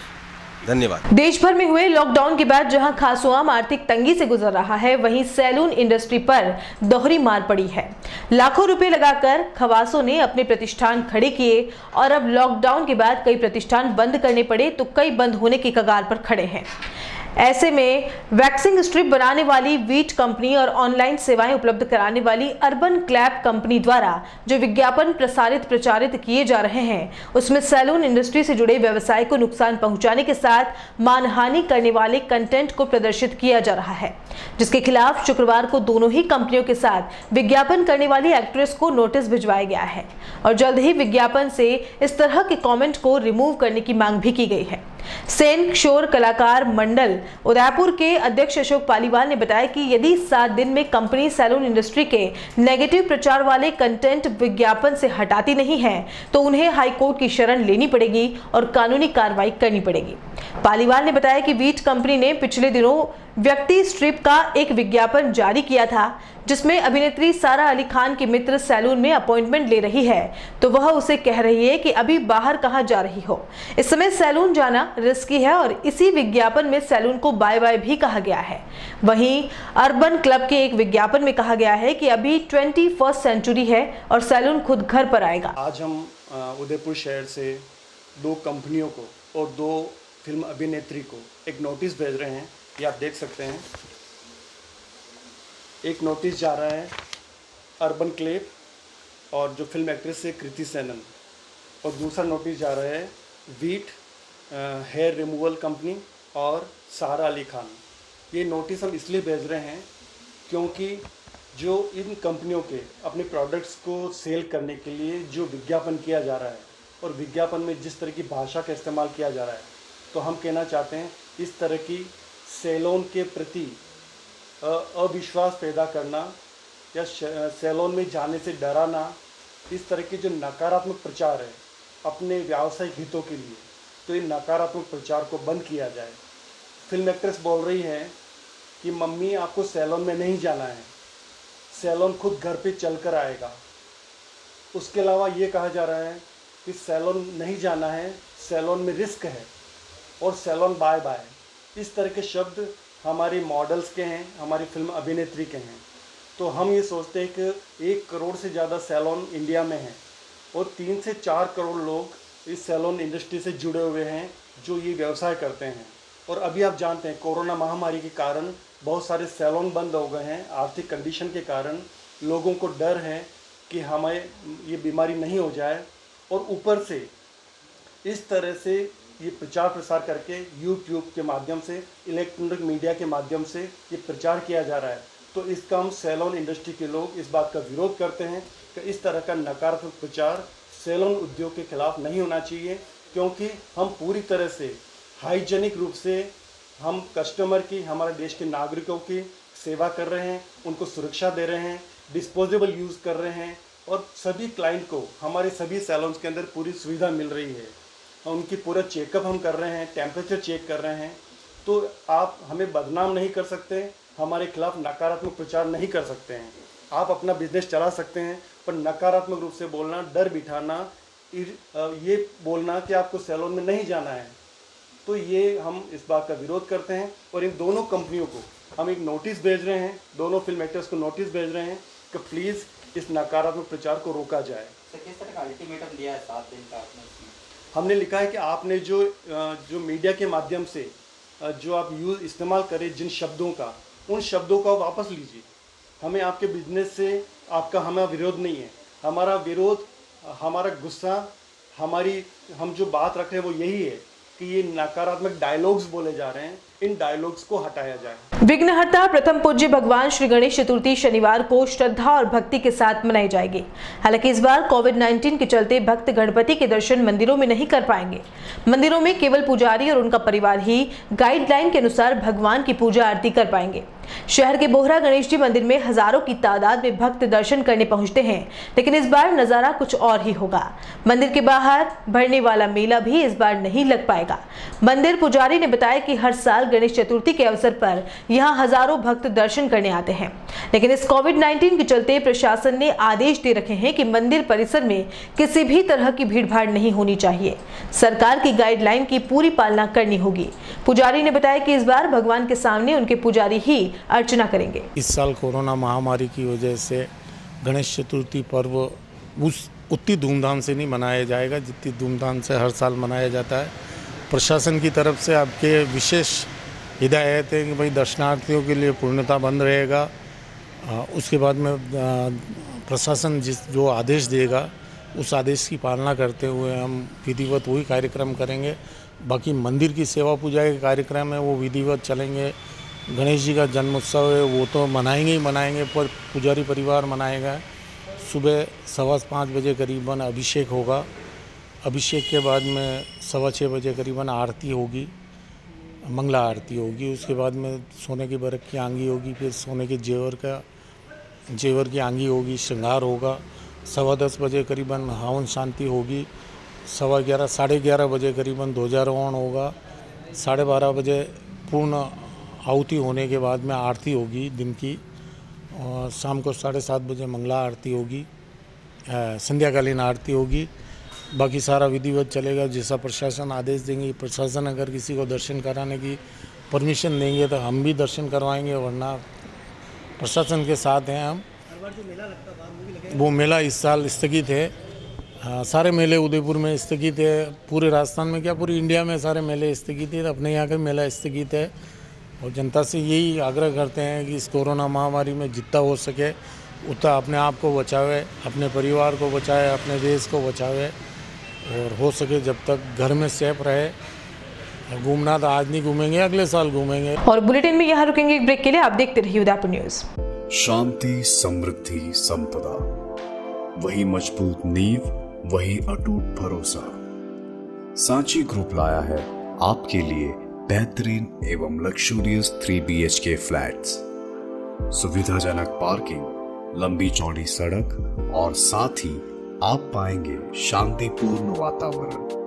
धन्यवाद। देश भर में हुए लॉकडाउन के बाद जहां खासोआम आर्थिक तंगी से गुजर रहा है, वहीं सैलून इंडस्ट्री पर दोहरी मार पड़ी है। लाखों रुपए लगाकर खवासों ने अपने प्रतिष्ठान खड़े किए और अब लॉकडाउन के बाद कई प्रतिष्ठान बंद करने पड़े तो कई बंद होने की कगार पर खड़े हैं। ऐसे में वैक्सिंग स्ट्रिप बनाने वाली वीट कंपनी और ऑनलाइन सेवाएं उपलब्ध कराने वाली अर्बन क्लैप कंपनी द्वारा जो विज्ञापन प्रचारित किए जा रहे हैं, उसमें सैलून इंडस्ट्री से जुड़े व्यवसाय को नुकसान पहुंचाने के साथ मानहानि करने वाले कंटेंट को प्रदर्शित किया जा रहा है, जिसके खिलाफ शुक्रवार को दोनों ही कंपनियों के साथ विज्ञापन करने वाली एक्ट्रेस को नोटिस भिजवाया गया है और जल्द ही विज्ञापन से इस तरह के कमेंट को रिमूव करने की मांग भी की गई है। सेन किशोर कलाकार मंडल उदयपुर के अध्यक्ष अशोक पालीवाल ने बताया कि यदि 7 दिन में कंपनी सैलून इंडस्ट्री के नेगेटिव प्रचार वाले कंटेंट विज्ञापन से हटाती नहीं है तो उन्हें हाईकोर्ट की शरण लेनी पड़ेगी और कानूनी कार्रवाई करनी पड़ेगी। पालीवाल ने बताया कि वीट कंपनी ने पिछले दिनों व्यक्ति स्ट्रिप का एक विज्ञापन जारी किया था, जिसमें अभिनेत्री सारा अली खान की मित्र सैलून में अपॉइंटमेंट ले रही है तो वह उसे कह रही है कि अभी बाहर कहां जा रही हो। इस समय सैलून जाना रिस्की है और इसी विज्ञापन में सैलून को बाय बाय भी कहा गया है। वहीं अर्बन क्लब के एक विज्ञापन में कहा गया है कि अभी 21वीं सेंचुरी है और सैलून खुद घर पर आएगा। आज हम उदयपुर शहर से 2 कंपनियों को और 2 फिल्म अभिनेत्री को एक नोटिस भेज रहे हैं। ये आप देख सकते हैं, एक नोटिस जा रहा है अर्बन क्लेप और जो फिल्म एक्ट्रेस है कृति सेनन, और दूसरा नोटिस जा रहा है वीट हेयर रिमूवल कंपनी और सारा अली खान। ये नोटिस हम इसलिए भेज रहे हैं क्योंकि जो इन कंपनियों के अपने प्रोडक्ट्स को सेल करने के लिए जो विज्ञापन किया जा रहा है और विज्ञापन में जिस तरह की भाषा का इस्तेमाल किया जा रहा है, तो हम कहना चाहते हैं इस तरह की सैलून के प्रति अविश्वास पैदा करना या सैलून में जाने से डराना, इस तरह के जो नकारात्मक प्रचार है अपने व्यावसायिक हितों के लिए, तो इन नकारात्मक प्रचार को बंद किया जाए। फिल्म एक्ट्रेस बोल रही है कि मम्मी आपको सैलून में नहीं जाना है, सैलून खुद घर पे चल कर आएगा। उसके अलावा ये कहा जा रहा है कि सैलून नहीं जाना है, सैलून में रिस्क है और सैलून बाय बाय। इस तरह के शब्द हमारी मॉडल्स के हैं, हमारी फिल्म अभिनेत्री के हैं। तो हम ये सोचते हैं कि 1 करोड़ से ज़्यादा सैलून इंडिया में हैं और 3 से 4 करोड़ लोग इस सैलून इंडस्ट्री से जुड़े हुए हैं जो ये व्यवसाय करते हैं। और अभी आप जानते हैं कोरोना महामारी के कारण बहुत सारे सैलून बंद हो गए हैं। आर्थिक कंडीशन के कारण लोगों को डर है कि हमें ये बीमारी नहीं हो जाए, और ऊपर से इस तरह से ये प्रचार प्रसार करके यूट्यूब के माध्यम से, इलेक्ट्रॉनिक मीडिया के माध्यम से ये प्रचार किया जा रहा है। तो इसका हम सैलून इंडस्ट्री के लोग इस बात का विरोध करते हैं कि इस तरह का नकारात्मक प्रचार सैलून उद्योग के खिलाफ नहीं होना चाहिए, क्योंकि हम पूरी तरह से हाइजेनिक रूप से हम कस्टमर की, हमारे देश के नागरिकों की सेवा कर रहे हैं, उनको सुरक्षा दे रहे हैं, डिस्पोजेबल यूज़ कर रहे हैं और सभी क्लाइंट को हमारे सभी सैलून्स के अंदर पूरी सुविधा मिल रही है। उनकी पूरा चेकअप हम कर रहे हैं, टेम्परेचर चेक कर रहे हैं। तो आप हमें बदनाम नहीं कर सकते, हमारे खिलाफ नकारात्मक प्रचार नहीं कर सकते हैं। आप अपना बिजनेस चला सकते हैं, पर नकारात्मक रूप से बोलना, डर बिठाना, ये बोलना कि आपको सैलून में नहीं जाना है, तो ये हम इस बात का विरोध करते हैं। और इन दोनों कंपनियों को हम एक नोटिस भेज रहे हैं, दोनों फिल्म एक्टर्स को नोटिस भेज रहे हैं कि प्लीज़ इस नकारात्मक प्रचार को रोका जाए। किस तरह का अल्टीमेटम दिया है 7 दिन का आपने? हमने लिखा है कि आपने जो मीडिया के माध्यम से जो आप इस्तेमाल करें जिन शब्दों का, उन शब्दों का वापस लीजिए। हमें आपके बिजनेस से हमारा विरोध नहीं है। हमारा विरोध, हमारा गुस्सा, हम जो बात रख रहे हैं वो यही है कि ये नकारात्मक डायलॉग्स बोले जा रहे हैं, इन डायलॉग्स को हटाया जाए। विघ्नहर्ता प्रथम पूज्य भगवान श्री गणेश चतुर्थी शनिवार को श्रद्धा और भक्ति के साथ मनाई जाएगी। हालांकि इस बार कोविड-19 के चलते भक्त गणपति के दर्शन मंदिरों में नहीं कर पाएंगे। मंदिरों में केवल पुजारी और उनका परिवार ही गाइडलाइन के अनुसार भगवान की पूजा आरती कर पाएंगे। शहर के बोहरा गणेश जी मंदिर में हजारों की तादाद में भक्त दर्शन करने पहुंचते हैं, लेकिन इस बार नजारा कुछ और ही होगा। मंदिर के बाहर भरने वाला मेला भी इस बार नहीं लग पाएगा। मंदिर पुजारी ने बताया कि हर साल गणेश चतुर्थी के अवसर पर यहां हजारों भक्त दर्शन करने आते हैं, लेकिन इस कोविड-19 के चलते प्रशासन ने आदेश दे रखे हैं कि मंदिर परिसर में किसी भी तरह की भीड़भाड़ नहीं होनी चाहिए। सरकार की गाइडलाइन की पूरी पालना करनी होगी। पुजारी ने बताया कि इस बार भगवान के सामने उनके पुजारी ही अर्चना करेंगे। इस साल कोरोना महामारी की वजह से गणेश चतुर्थी पर्व उतनी धूमधाम से नहीं मनाया जाएगा जितनी धूमधाम से हर साल मनाया जाता है। प्रशासन की तरफ से आपके विशेष हिदायत है कि भाई दर्शनार्थियों के लिए पूर्णतः बंद रहेगा। उसके बाद में प्रशासन जो आदेश देगा उस आदेश की पालना करते हुए हम विधिवत वही कार्यक्रम करेंगे। बाकी मंदिर की सेवा पूजा के कार्यक्रम है वो विधिवत चलेंगे। गणेश जी का जन्मोत्सव है वो तो मनाएंगे ही मनाएंगे, पर पुजारी परिवार मनाएगा। सुबह 5:15 बजे करीबन अभिषेक होगा। अभिषेक के बाद में 6:15 बजे करीबन आरती होगी, मंगला आरती होगी। उसके बाद में सोने की बरक की आंगी होगी, फिर सोने के जेवर की आंगी होगी, श्रृंगार होगा। 10:15 बजे करीबन हवन शांति होगी। 11:15 साढ़े 11 बजे करीबन ध्वजारोहण होगा। 12:30 बजे पूर्ण आहुति होने के बाद में आरती होगी दिन की, और शाम को 7:30 बजे मंगला आरती होगी, संध्याकालीन आरती होगी। बाकी सारा विधिवत चलेगा जैसा प्रशासन आदेश देंगे। प्रशासन अगर किसी को दर्शन कराने की परमिशन देंगे तो हम भी दर्शन करवाएंगे, वरना प्रशासन के साथ हैं हम। वो मेला इस साल स्थगित है। सारे मेले उदयपुर में स्थगित है। पूरे राजस्थान में क्या पूरी इंडिया में सारे मेले स्थगित है, अपने यहाँ का मेला स्थगित है। और जनता से यही आग्रह करते हैं कि इस कोरोना महामारी में जितना हो सके उतना अपने आप को बचावे, अपने परिवार को बचाए, अपने देश को बचावे, और हो सके जब तक घर में सेफ रहे। घूमना तो आज नहीं घूमेंगे, अगले साल घूमेंगे। और बुलेटिन में यहाँ रुकेंगे एक ब्रेक के लिए। आप देखते रहिए उदयपुर न्यूज। शांति, समृद्धि, संपदा, वही मजबूत नींव, वही अटूट भरोसा। सांची ग्रुप लाया है आपके लिए बेहतरीन एवं लग्जूरियस 3 BHK फ्लैट्स, सुविधाजनक पार्किंग, लंबी चौड़ी सड़क और साथ ही आप पाएंगे शांतिपूर्ण वातावरण।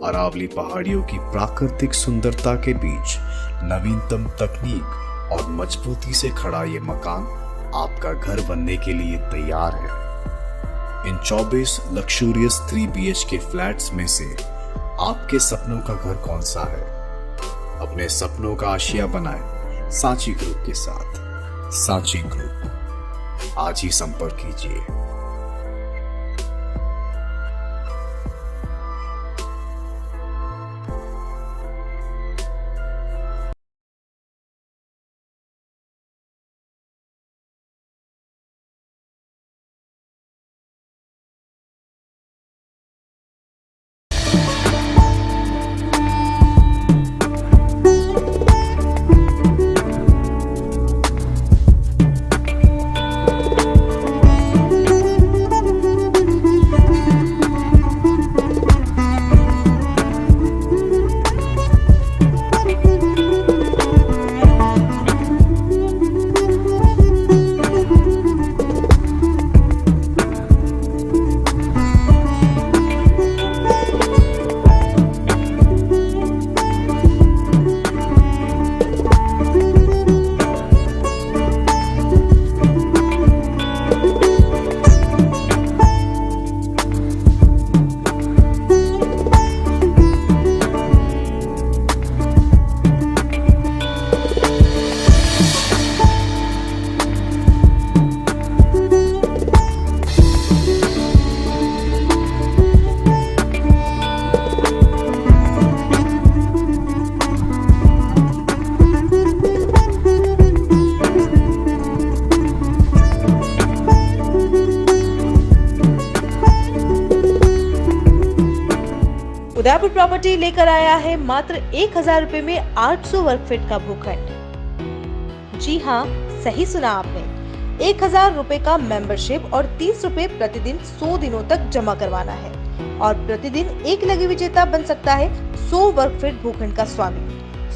अरावली पहाड़ियों की प्राकृतिक सुंदरता के बीच नवीनतम तकनीक और मजबूती से खड़ा ये मकान आपका घर बनने के लिए तैयार है। इन 24 लग्जूरियस 3 BHK फ्लैट्स में से आपके सपनों का घर कौन सा है? अपने सपनों का आशिया बनाएं सांची ग्रुप के साथ। सांची ग्रुप, आज ही संपर्क कीजिए। उदयपुर प्रॉपर्टी लेकर आया है मात्र 1000 रुपए में 800 वर्ग फीट का भूखंड। जी हाँ, सही सुना आपने, 1000 रुपए का मेंबरशिप और 30 रुपए प्रतिदिन 100 दिनों तक जमा करवाना है और प्रतिदिन एक लकी विजेता बन सकता है 100 वर्ग फीट भूखंड का स्वामी।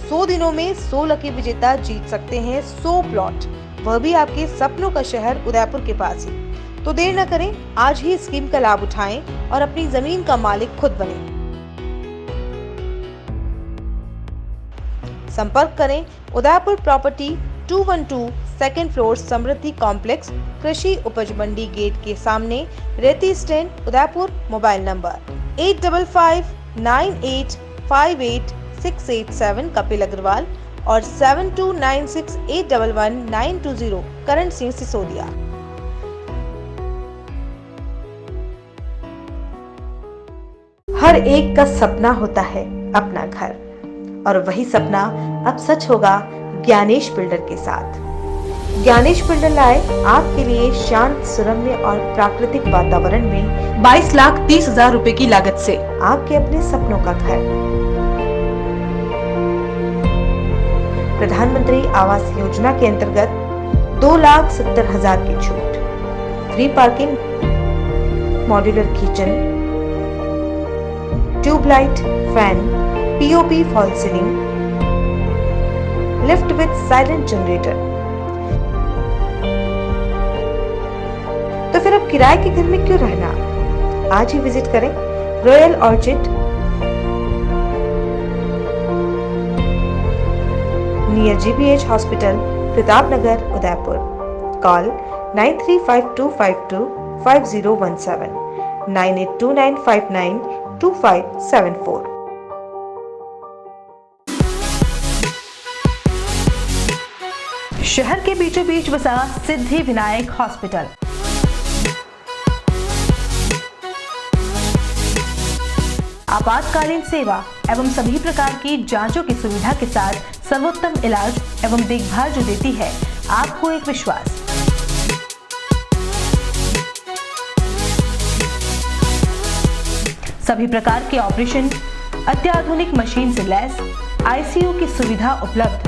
100 दिनों में 100 लकी विजेता जीत सकते हैं 100 प्लॉट, वह भी आपके सपनों का शहर उदयपुर के पास ही। तो देर न करें, आज ही स्कीम का लाभ उठाएं और अपनी जमीन का मालिक खुद बनें। संपर्क करें Udaipur property 212 second floor Samriddhi complex, कृषि उपज मंडी गेट के सामने, Reti stand, Udaipur. Mobile number 8559858687 Kapil Agarwal और 7296811920 करण सिंह सिसोदिया। हर एक का सपना होता है अपना घर, और वही सपना अब सच होगा ज्ञानेश बिल्डर के साथ। ज्ञानेश बिल्डर लाए आपके लिए शांत, सुरम्य और प्राकृतिक वातावरण में 22,30,000 रुपए की लागत से आपके अपने सपनों का घर। प्रधानमंत्री आवास योजना के अंतर्गत 2,70,000 की छूट, free parking, modular kitchen, tubelight, fan, POP fall ceiling, lift with silent generator. तो फिर अब किराए के घर में क्यों रहना? आज ही विजिट करें royal orchid, near GBH hospital, Pratapnagar, Udaipur. Call 9352525017, 9829592574। शहर के बीचों बीच बसा सिद्धि विनायक हॉस्पिटल। आपातकालीन सेवा एवं सभी प्रकार की जांचों की सुविधा के साथ सर्वोत्तम इलाज एवं देखभाल जो देती है आपको एक विश्वास। सभी प्रकार के ऑपरेशन, अत्याधुनिक मशीन से लैस, आईसीयू की सुविधा उपलब्ध।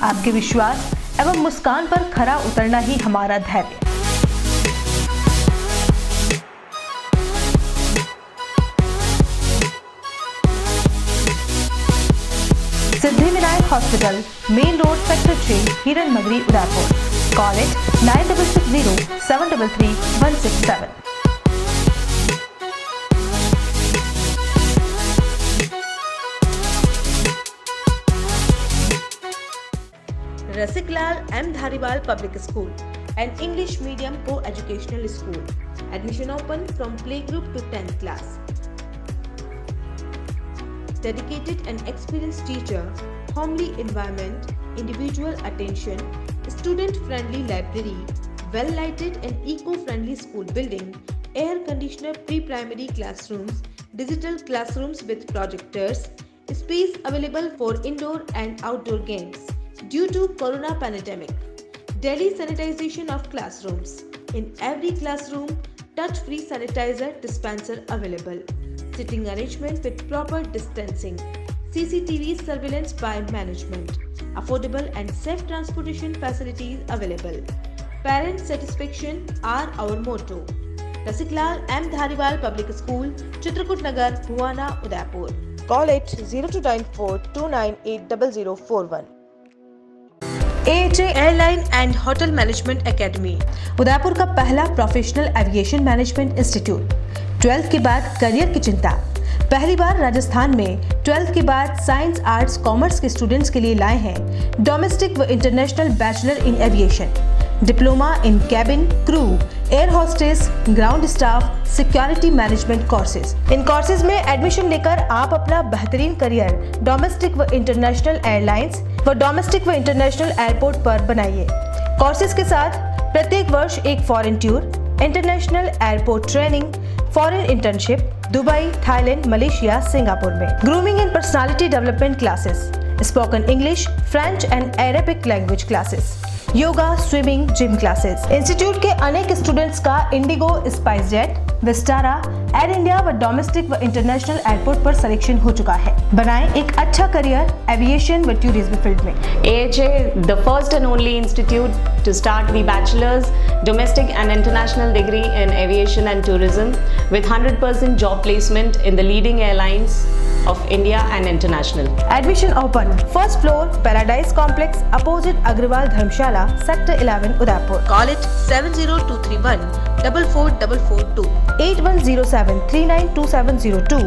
आपके विश्वास एवं मुस्कान पर खरा उतरना ही हमारा धैर्य। Siddhi Vinayak hospital, main road, sector 6, Hiran Nagari, Udaipur. Call it 9660733167। Rasiklal M Dhariwal public school, an English medium co-educational school. Admission open from playgroup to 10th class. Dedicated and experienced teacher, homely environment, individual attention, student-friendly library, well-lighted and eco-friendly school building, air-conditioner pre-primary classrooms, digital classrooms with projectors, space available for indoor and outdoor games. Due to Corona pandemic, daily sanitization of classrooms. In every classroom, touch-free sanitizer dispenser available. Sitting arrangement with proper distancing. CCTV surveillance by management. Affordable and safe transportation facilities available. Parent satisfaction are our motto. Rasiklal M. Dhariwal Public School, Chitrakoot Nagar, Bhuwana, Udaipur. Call it 0294298041. AHA airline and hotel management academy, Udaipur का पहला professional aviation management institute. 12th के बाद करियर की चिंता? पहली बार राजस्थान में 12th के बाद साइंस, आर्ट्स, कॉमर्स के स्टूडेंट्स के लिए लाए हैं डोमेस्टिक व international bachelor in aviation, diploma in cabin crew, air hostess, ground staff, security management courses. इन कोर्सेज में एडमिशन लेकर आप अपना बेहतरीन करियर डोमेस्टिक व इंटरनेशनल एयरलाइंस व डोमेस्टिक व इंटरनेशनल एयरपोर्ट पर बनाइए। कोर्सेज के साथ प्रत्येक वर्ष एक foreign tour, international airport training, foreign internship Dubai, Thailand, Malaysia, Singapore में। Grooming and personality development classes, spoken English, French and Arabic language classes, yoga, swimming, gym classes. Institute के अनेक स्टूडेंट्स का Indigo, SpiceJet, Vistara, air India व डोमेस्टिक व इंटरनेशनल एयरपोर्ट पर सिलेक्शन हो चुका है। बनाएं एक अच्छा करियर एविएशन व टूरिज्म फील्ड में। AHA, the first and only institute to start the bachelor's, domestic and international degree in aviation and tourism with 100% job placement in the leading airlines of India and international. Admission open. First floor, Paradise Complex, opposite Agrawal Dharmshala, Sector 11, Udaipur. Call it 70231 44442 8107 392702.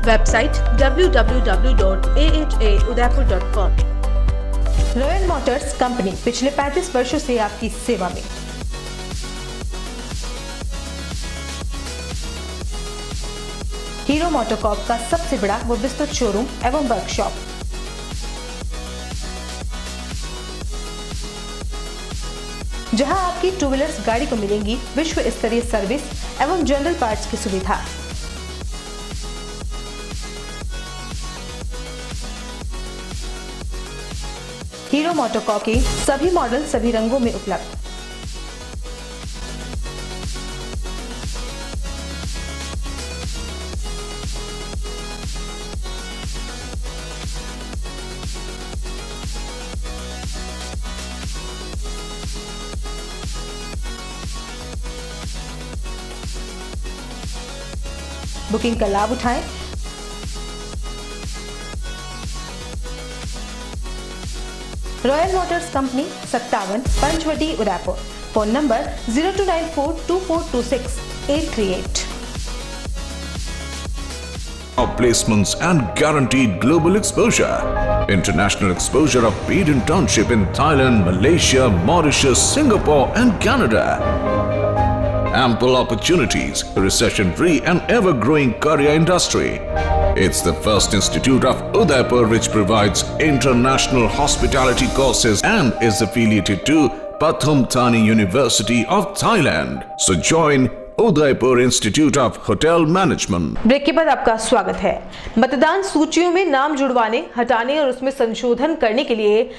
Website www.ahaudaipur.com. Royal motors company पिछले 35 वर्षों से आपकी सेवा में। हीरो मोटोकॉर्प का सबसे बड़ा व विस्तृत शोरूम एवं वर्कशॉप। जहां आपकी टू व्हीलर्स गाड़ी को मिलेंगी विश्व स्तरीय सर्विस एवं जनरल पार्ट्स की सुविधा। हीरो मोटोकॉर्प के सभी मॉडल सभी रंगों में उपलब्ध। बुकिंग का लाभ उठाएं। Royal motors company 57 Panchvati Udaipur. Phone number 02942426 Placements and guaranteed global exposure. International exposure of paid internship in Thailand, Malaysia, Mauritius, Singapore and Canada. Ample opportunities, recession-free and ever-growing career industry. It's the first institute of Udaipur which provides international hospitality courses and is affiliated to Pathum Thani University of Thailand. So join Udaipur Institute of Hotel Management. Break के बाद आपका स्वागत है। मतदान सूचियों में नाम जुड़वाने, हटाने और उसमें संशोधन करने के लिए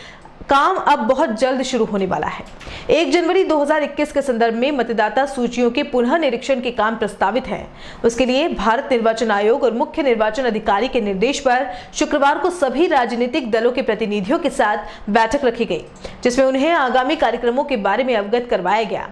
काम अब बहुत जल्द शुरू होने वाला है। 1 जनवरी 2021 के संदर्भ में मतदाता सूचियों के पुनः निरीक्षण के काम प्रस्तावित है। उसके लिए भारत निर्वाचन आयोग और मुख्य निर्वाचन अधिकारी के निर्देश पर शुक्रवार को सभी राजनीतिक दलों के प्रतिनिधियों के साथ बैठक रखी गई, जिसमें उन्हें आगामी कार्यक्रमों के बारे में अवगत करवाया गया।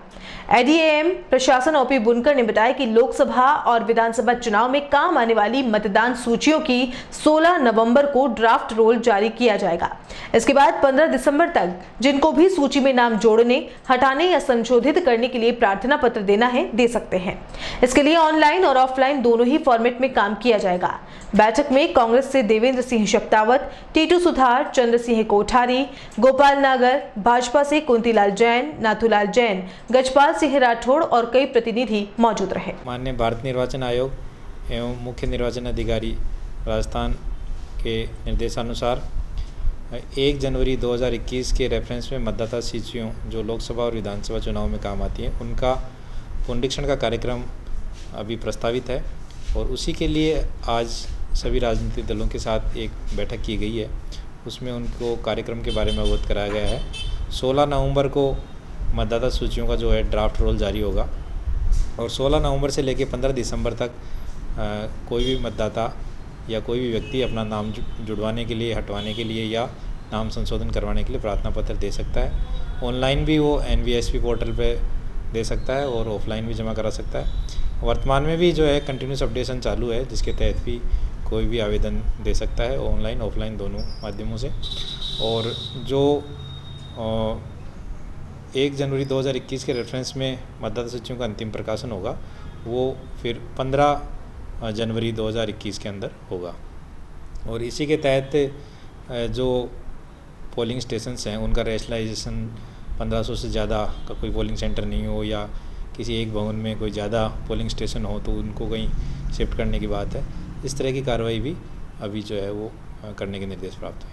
एडीएम प्रशासन ओपी बुनकर ने बताया कि लोकसभा और विधानसभा चुनाव में काम आने वाली मतदान सूचियों की 16 नवंबर को ड्राफ्ट रोल जारी किया जाएगा। इसके बाद 15 दिसंबर तक जिनको भी सूची में नाम जोड़ने, हटाने या संशोधित करने के लिए प्रार्थना पत्र देना है, दे सकते हैं। इसके लिए ऑनलाइन और ऑफलाइन दोनों ही फॉर्मेट में काम किया जाएगा। बैठक में कांग्रेस से देवेंद्र सिंह शक्तावत, टीटू सुधार, चंद्र सिंह कोठारी, गोपाल नागर, भाजपा से कुंतीलाल जैन, नाथूलाल जैन, गजपाल सिंह राठौड़ और कई प्रतिनिधि मौजूद रहे। माननीय भारत निर्वाचन आयोग एवं मुख्य निर्वाचन अधिकारी राजस्थान के निर्देशानुसार 1 जनवरी 2021 के रेफरेंस में मतदाता सूचियों जो लोकसभा और विधानसभा चुनाव में काम आती हैं, उनका पुनरीक्षण का कार्यक्रम अभी प्रस्तावित है और उसी के लिए आज सभी राजनीतिक दलों के साथ एक बैठक की गई है। उसमें उनको कार्यक्रम के बारे में अवगत कराया गया है। 16 नवंबर को मतदाता सूचियों का जो है ड्राफ्ट रोल जारी होगा और 16 नवंबर से लेकर 15 दिसंबर तक कोई भी मतदाता या कोई भी व्यक्ति अपना नाम जुड़वाने के लिए, हटवाने के लिए या नाम संशोधन करवाने के लिए प्रार्थना पत्र दे सकता है। ऑनलाइन भी वो NVSP पोर्टल पे दे सकता है और ऑफलाइन भी जमा करा सकता है। वर्तमान में भी जो है कंटिन्यूस अपडेशन चालू है, जिसके तहत भी कोई भी आवेदन दे सकता है, ऑनलाइन ऑफलाइन दोनों माध्यमों से। और जो 1 जनवरी 2021 के रेफरेंस में मतदाता सूचियों का अंतिम प्रकाशन होगा, वो फिर 15 जनवरी 2021 के अंदर होगा। और इसी के तहत जो पोलिंग स्टेशंस हैं उनका रैशनलाइजेशन 1500 से ज़्यादा का कोई पोलिंग सेंटर नहीं हो या किसी एक भवन में कोई ज़्यादा पोलिंग स्टेशन हो तो उनको कहीं शिफ्ट करने की बात है। इस तरह की कार्रवाई भी अभी जो है वो करने के निर्देश प्राप्त हुए।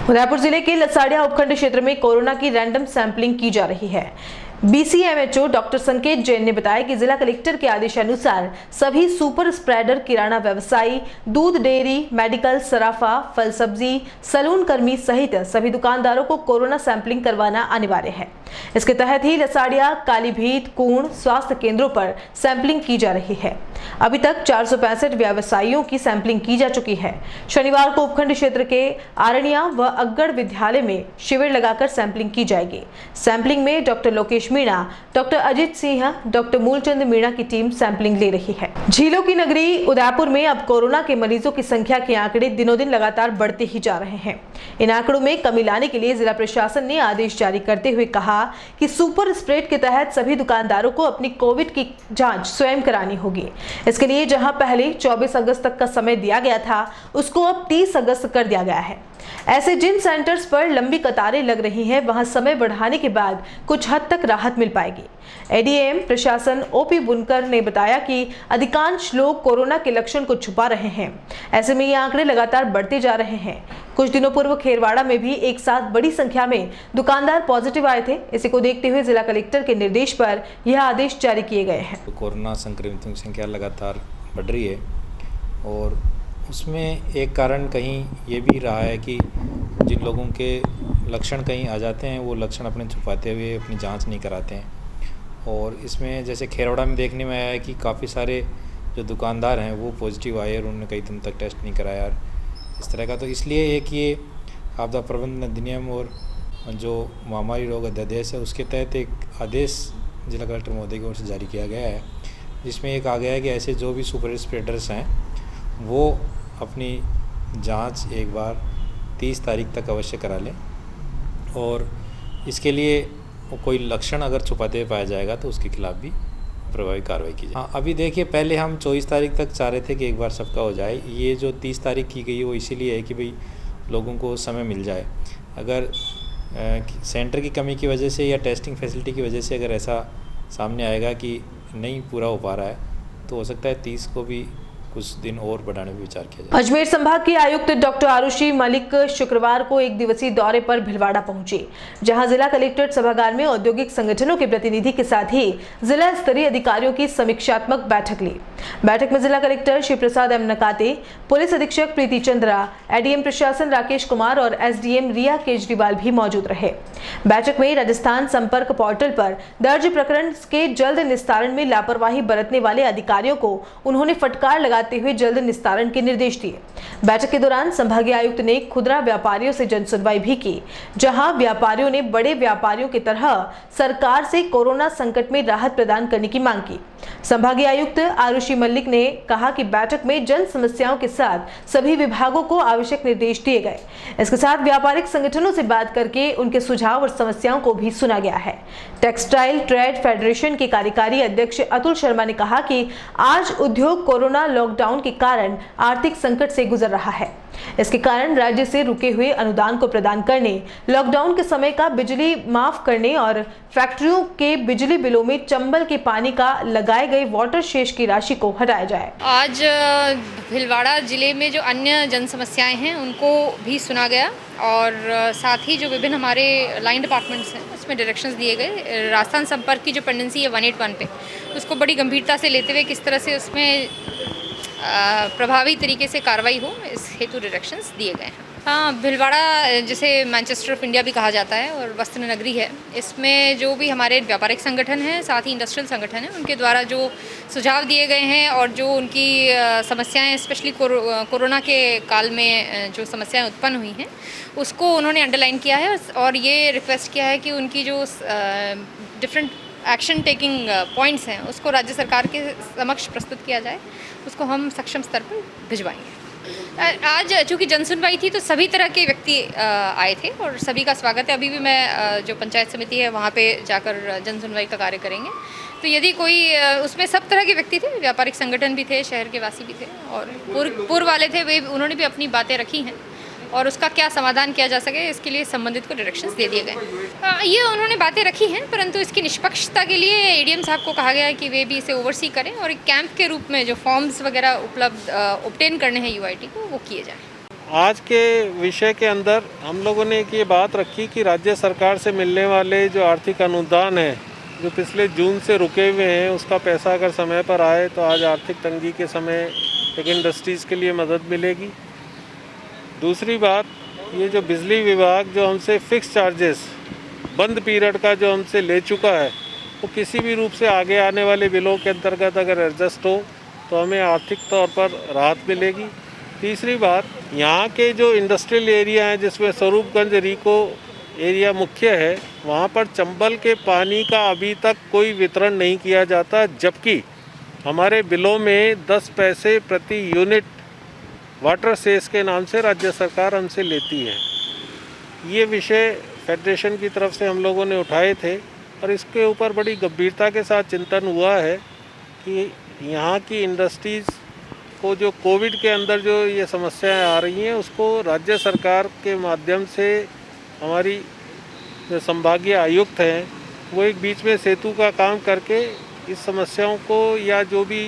उदयपुर जिले के लसाड़िया उपखंड क्षेत्र में कोरोना की रैंडम सैंपलिंग की जा रही है। BCMHO डॉक्टर संकेत जैन ने बताया कि जिला कलेक्टर के आदेशानुसार सभी सुपर स्प्रेडर किराना व्यवसायी, दूध डेयरी, मेडिकल, सराफा, फल सब्जी, सैलून कर्मी सहित सभी दुकानदारों को कोरोना सैंपलिंग करवाना अनिवार्य है। इसके तहत ही लसाड़िया, कालीभीत, कूण स्वास्थ्य केंद्रों पर सैंपलिंग की जा रही है। अभी तक 465 व्यवसायियों की सैंपलिंग की जा चुकी है। शनिवार को उपखंड क्षेत्र के आरण्या व अग्गड़ विद्यालय में शिविर लगाकर सैंपलिंग की जाएगी। सैंपलिंग में doctor Lokesh Meena, doctor Ajit Singh, doctor Moolchand Meena की टीम सैंपलिंग ले रही है। झीलों की नगरी उदयपुर में अब कोरोना के मरीजों की संख्या के आंकड़े दिनों दिन लगातार बढ़ते ही जा रहे हैं। इन आंकड़ों में कमी लाने के लिए जिला प्रशासन ने आदेश जारी करते हुए कहा कि सुपर स्प्रेड के तहत सभी दुकानदारों को अपनी कोविड की जांच स्वयं करानी होगी। इसके लिए जहां पहले 24 अगस्त तक का समय दिया गया था, उसको अब 30 अगस्त कर दिया गया है। ऐसे जिन सेंटर्स पर लंबी कतारें लग रही हैं, वहां समय बढ़ाने के बाद कुछ हद तक राहत मिल पाएगी। एडीएम प्रशासन ओपी बुनकर ने बताया कि अधिकांश लोग कोरोना के लक्षण को छुपा रहे हैं। ऐसे में ये आंकड़े लगातार बढ़ते जा रहे हैं। कुछ दिनों पूर्व खेरवाड़ा में भी एक साथ बड़ी संख्या में दुकानदार पॉजिटिव आए थे। इसी को देखते हुए जिला कलेक्टर के निर्देश पर यह आदेश जारी किए गए हैं। कोरोना संक्रमितों की संख्या लगातार बढ़ रही है और उसमें एक कारण कहीं ये भी रहा है कि जिन लोगों के लक्षण कहीं आ जाते हैं, वो लक्षण अपने छुपाते हुए अपनी जांच नहीं कराते हैं। और इसमें जैसे खेरवाड़ा में देखने में आया है कि काफ़ी सारे जो दुकानदार हैं वो पॉजिटिव आए और उन्होंने कई दिन तक टेस्ट नहीं कराया और इस तरह का। तो इसलिए एक ये आपदा प्रबंधन अधिनियम और जो महामारी रोग अध्यादेश है, उसके तहत एक आदेश जिला कलेक्टर महोदय की ओर से जारी किया गया है, जिसमें एक आ गया है कि ऐसे जो भी सुपर स्प्रेडर्स हैं वो अपनी जांच एक बार 30 तारीख तक अवश्य करा लें और इसके लिए कोई लक्षण अगर छुपाते हुए पाया जाएगा तो उसके खिलाफ भी प्रभावी कार्रवाई की जाए। हाँ, अभी देखिए, पहले हम 24 तारीख तक चाह रहे थे कि एक बार सबका हो जाए। ये जो 30 तारीख की गई है वो इसीलिए है कि भाई लोगों को समय मिल जाए। अगर सेंटर की कमी की वजह से या टेस्टिंग फैसिलिटी की वजह से अगर ऐसा सामने आएगा कि नहीं पूरा हो पा रहा है, तो हो सकता है 30 को भी कुछ दिन और बढ़ाने पर विचार किया जाए। अजमेर संभाग के आयुक्त डॉक्टर आरुषि मलिक शुक्रवार को एक दिवसीय दौरे पर भिलवाड़ा पहुंचे, जहां जिला कलेक्ट्रेट सभागार में औद्योगिक संगठनों के प्रतिनिधि के साथ ही जिला स्तरीय अधिकारियों की समीक्षात्मक बैठक ली। बैठक में जिला कलेक्टर शिव प्रसाद एम नकाते, पुलिस अधीक्षक प्रीति चंद्रा, एडीएम प्रशासन राकेश कुमार और एसडीएम रिया केजरीवाल भी मौजूद रहे। बैठक में राजस्थान संपर्क पोर्टल पर दर्ज प्रकरण के जल्द निस्तारण में लापरवाही बरतने वाले अधिकारियों को उन्होंने फटकार लगाते हुए जल्द निस्तारण के निर्देश दिए। बैठक के दौरान संभागीय आयुक्त ने खुदरा व्यापारियों से जनसुनवाई भी की, जहां व्यापारियों ने बड़े व्यापारियों की तरह सरकार से कोरोना संकट में राहत प्रदान करने की मांग की। संभागीय आयुक्त आरुषि मलिक ने कहा कि बैठक में जन समस्याओं के साथ सभी विभागों को आवश्यक निर्देश दिए गए। इसके साथ व्यापारिक संगठनों से बात करके उनके सुझाव और समस्याओं को भी सुना गया है। टेक्सटाइल ट्रेड फेडरेशन के कार्यकारी अध्यक्ष अतुल शर्मा ने कहा कि आज उद्योग कोरोना लॉकडाउन के कारण आर्थिक संकट से गुजर रहा है। इसके कारण राज्य से रुके हुए अनुदान को प्रदान करने, लॉकडाउन के समय का बिजली माफ करने और फैक्ट्रियों के बिजली बिलों में चंबल के पानी का लगाए गए वाटर शेष की राशि को हटाया जाए। आज भिलवाड़ा जिले में जो अन्य जन समस्याएं हैं उनको भी सुना गया और साथ ही जो विभिन्न हमारे लाइन डिपार्टमेंट्स हैं उसमें डायरेक्शंस दिए गए। राजस्थान संपर्क की जो पेंडेंसी है 181 पे, उसको बड़ी गंभीरता से लेते हुए किस तरह से उसमें प्रभावी तरीके से कार्रवाई हो, इस हेतु डायरेक्शंस दिए गए हैं। हाँ, भिलवाड़ा जिसे मैनचेस्टर ऑफ इंडिया भी कहा जाता है और वस्त्र नगरी है, इसमें जो भी हमारे व्यापारिक संगठन हैं, साथ ही इंडस्ट्रियल संगठन हैं, उनके द्वारा जो सुझाव दिए गए हैं और जो उनकी समस्याएं स्पेशली कोरोना के काल में जो समस्याएं उत्पन्न हुई हैं उसको उन्होंने अंडरलाइन किया है और ये रिक्वेस्ट किया है कि उनकी जो डिफरेंट एक्शन टेकिंग पॉइंट्स हैं उसको राज्य सरकार के समक्ष प्रस्तुत किया जाए, उसको हम सक्षम स्तर पर भिजवाएंगे। आज चूँकि जनसुनवाई थी तो सभी तरह के व्यक्ति आए थे और सभी का स्वागत है। अभी भी मैं जो पंचायत समिति है वहाँ पे जाकर जनसुनवाई का कार्य करेंगे। तो यदि कोई उसमें सब तरह के व्यक्ति थे, व्यापारिक संगठन भी थे, शहर के वासी भी थे और पूर्व वाले थे, वे उन्होंने भी अपनी बातें रखी हैं और उसका क्या समाधान किया जा सके इसके लिए संबंधित को डायरेक्शंस दे दिए गए। ये उन्होंने बातें रखी हैं, परंतु इसकी निष्पक्षता के लिए एडीएम साहब को कहा गया है कि वे भी इसे ओवरसी करें और एक कैंप के रूप में जो फॉर्म्स वगैरह उपलब्ध ऑब्टेन करने हैं यूआईटी को, वो किए जाएँ। आज के विषय के अंदर हम लोगों ने एक ये बात रखी कि राज्य सरकार से मिलने वाले जो आर्थिक अनुदान है जो पिछले जून से रुके हुए हैं उसका पैसा अगर समय पर आए तो आज आर्थिक तंगी के समय एक इंडस्ट्रीज़ के लिए मदद मिलेगी। दूसरी बात, ये जो बिजली विभाग जो हमसे फिक्स चार्जेस बंद पीरियड का जो हमसे ले चुका है वो किसी भी रूप से आगे आने वाले बिलों के अंतर्गत अगर एडजस्ट हो तो हमें आर्थिक तौर पर राहत मिलेगी। तीसरी बात, यहाँ के जो इंडस्ट्रियल एरिया हैं जिसमें स्वरूपगंज रीको एरिया मुख्य है, वहाँ पर चंबल के पानी का अभी तक कोई वितरण नहीं किया जाता, जबकि हमारे बिलों में 10 पैसे प्रति यूनिट वाटर सेस के नाम से राज्य सरकार हमसे लेती है। ये विषय फेडरेशन की तरफ से हम लोगों ने उठाए थे और इसके ऊपर बड़ी गंभीरता के साथ चिंतन हुआ है कि यहाँ की इंडस्ट्रीज़ को जो कोविड के अंदर जो ये समस्याएं आ रही हैं उसको राज्य सरकार के माध्यम से हमारी जो संभागीय आयुक्त हैं वो एक बीच में सेतु का काम करके इस समस्याओं को या जो भी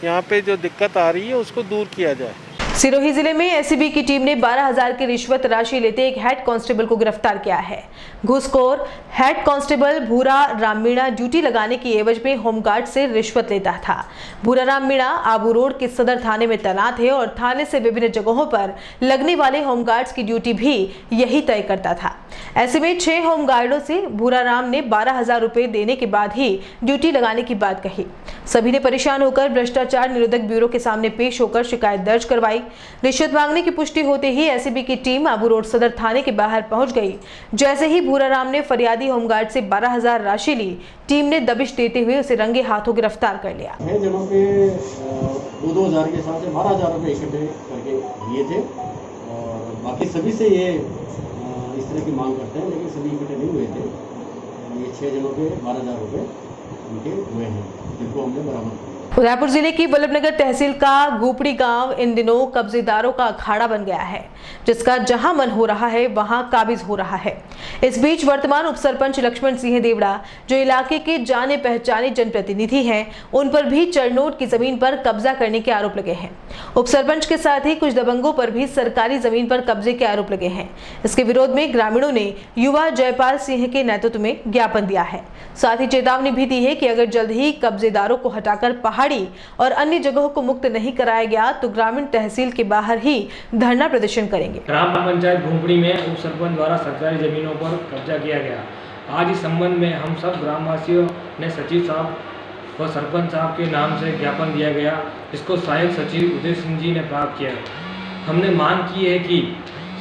यहाँ पे जो दिक्कत आ रही है उसको दूर किया जाए। सिरोही जिले में एसीबी की टीम ने 12,000 की रिश्वत राशि लेते एक हेड कांस्टेबल को गिरफ्तार किया है। घूसखोर हेड कांस्टेबल भूरा राम मीणा ड्यूटी लगाने की एवज में होमगार्ड से रिश्वत लेता था। भूरा राम मीणा आबू रोड के सदर थाने में तैनात है और थाने से विभिन्न जगहों पर लगने वाले होमगार्ड्स की ड्यूटी भी यही तय करता था। ऐसे में 6 होमगार्डों से भूरा राम ने 12,000 रुपए देने के बाद ही ड्यूटी लगाने की बात कही। सभी ने परेशान होकर भ्रष्टाचार निरोधक ब्यूरो के सामने पेश होकर शिकायत दर्ज करवाई। रिश्वत मांगने की पुष्टि होते ही एसीबी की टीम आबू रोड सदर थाने के बाहर पहुंच गई। जैसे ही भूरा राम ने फरियादी होमगार्ड से 12,000 राशि ली, टीम ने दबिश देते हुए उसे रंगे हाथों गिरफ्तार कर लिया। जगहों पे 2,000 के साथ 12,000 रुपये इकट्ठे करके दिए थे और बाकी सभी से ये इस तरह की मांग करते हैं, लेकिन सभी इकट्ठे नहीं हुए थे। ये 6 जगहों पे 12,000 रुपये उनके हुए हैं, जिनको हमने बरामद किया। उदयपुर जिले की वल्लभनगर तहसील का गोपड़ी गांव इन दिनों कब्जेदारों का अखाड़ा बन गया है, जिसका जहां मन हो रहा है वहां काबिज हो रहा है। इस बीच वर्तमान उपसरपंच लक्ष्मण सिंह देवड़ा, जो इलाके के जाने पहचाने जनप्रतिनिधि हैं, उन पर भी चरनोट की जमीन पर कब्जा करने के आरोप लगे हैं। उपसरपंच के साथ ही कुछ दबंगों पर भी सरकारी जमीन पर कब्जे के आरोप लगे हैं। इसके विरोध में ग्रामीणों ने युवा जयपाल सिंह के नेतृत्व में ज्ञापन दिया है। साथ ही चेतावनी भी दी है कि अगर जल्द ही कब्जेदारों को हटाकर पहाड़ी और अन्य जगहों को मुक्त नहीं कराया गया तो ग्रामीण तहसील के बाहर ही धरना प्रदर्शन करेंगे। ग्राम पंचायत घुमपुड़ी में उप सरपंच द्वारा सरकारी जमीनों पर कब्जा किया गया। आज इस संबंध में हम सब ग्रामवासियों ने सचिव साहब व सरपंच साहब के नाम से ज्ञापन दिया गया, जिसको सहायक सचिव उदय सिंह जी ने प्राप्त किया। हमने मांग की है कि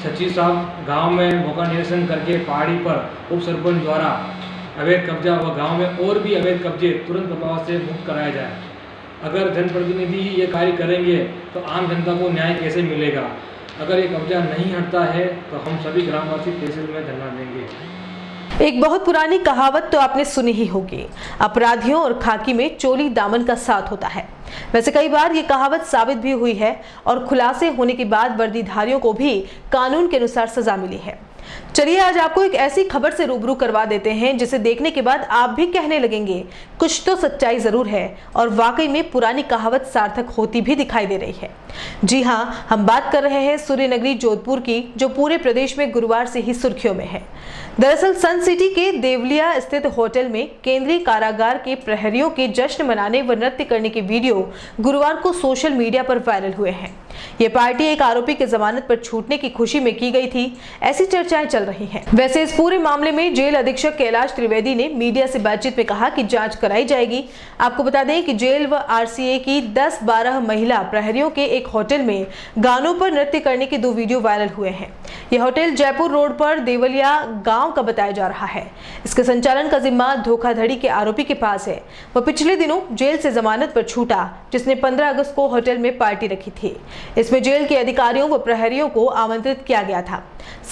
सचिव साहब गाँव में मौका निरीक्षण करके पहाड़ी पर उप सरपंच द्वारा अवैध कब्जा व गाँव में और भी अवैध कब्जे तुरंत प्रभाव से मुक्त कराया जाए। अगर जनप्रतिनिधि ही ये कार्य करेंगे तो आम जनता को न्याय कैसे मिलेगा? अगर ये कब्जा नहीं हटता है तो हम सभी ग्रामवासी तहसील में धरना देंगे। एक बहुत पुरानी कहावत तो आपने सुनी ही होगी, अपराधियों और खाकी में चोली दामन का साथ होता है। वैसे कई बार ये कहावत साबित भी हुई है और खुलासे होने के बाद वर्दीधारियों को भी कानून के अनुसार सजा मिली है। चलिए आज आपको एक ऐसी खबर से रूबरू करवा देते हैं जिसे देखने के बाद आप भी कहने लगेंगे कुछ तो सच्चाई जरूर है और वाकई में पुरानी कहावत सार्थक होती भी दिखाई दे रही है। जी हां, हम बात कर रहे हैं सूर्यनगरी जोधपुर की, जो पूरे प्रदेश में गुरुवार से ही सुर्खियों में है। दरअसल सन सिटी के देवलिया स्थित होटल में केंद्रीय कारागार के प्रहरियों के जश्न मनाने व नृत्य करने के वीडियो गुरुवार को सोशल मीडिया पर वायरल हुए हैं। ये पार्टी एक आरोपी के जमानत पर छूटने की खुशी में की गई थी, ऐसी चर्चाएं चल रही हैं। वैसे इस पूरे मामले में जेल अधीक्षक कैलाश त्रिवेदी ने मीडिया से बातचीत में कहा कि जांच कराई जाएगी। आपको बता दें कि जेल व आरसीए की 10-12 महिला प्रहरियों के एक होटल में गानों पर नृत्य करने के 2 वीडियो वायरल हुए हैं। यह होटल जयपुर रोड पर देवलिया गांव का बताया जा रहा है। इसके संचालन का जिम्मा धोखाधड़ी के आरोपी के पास है। वह पिछले दिनों जेल से जमानत पर छूटा, जिसने 15 अगस्त को होटल में पार्टी रखी थी। इसमें जेल के अधिकारियों व प्रहरियों को आमंत्रित किया गया था।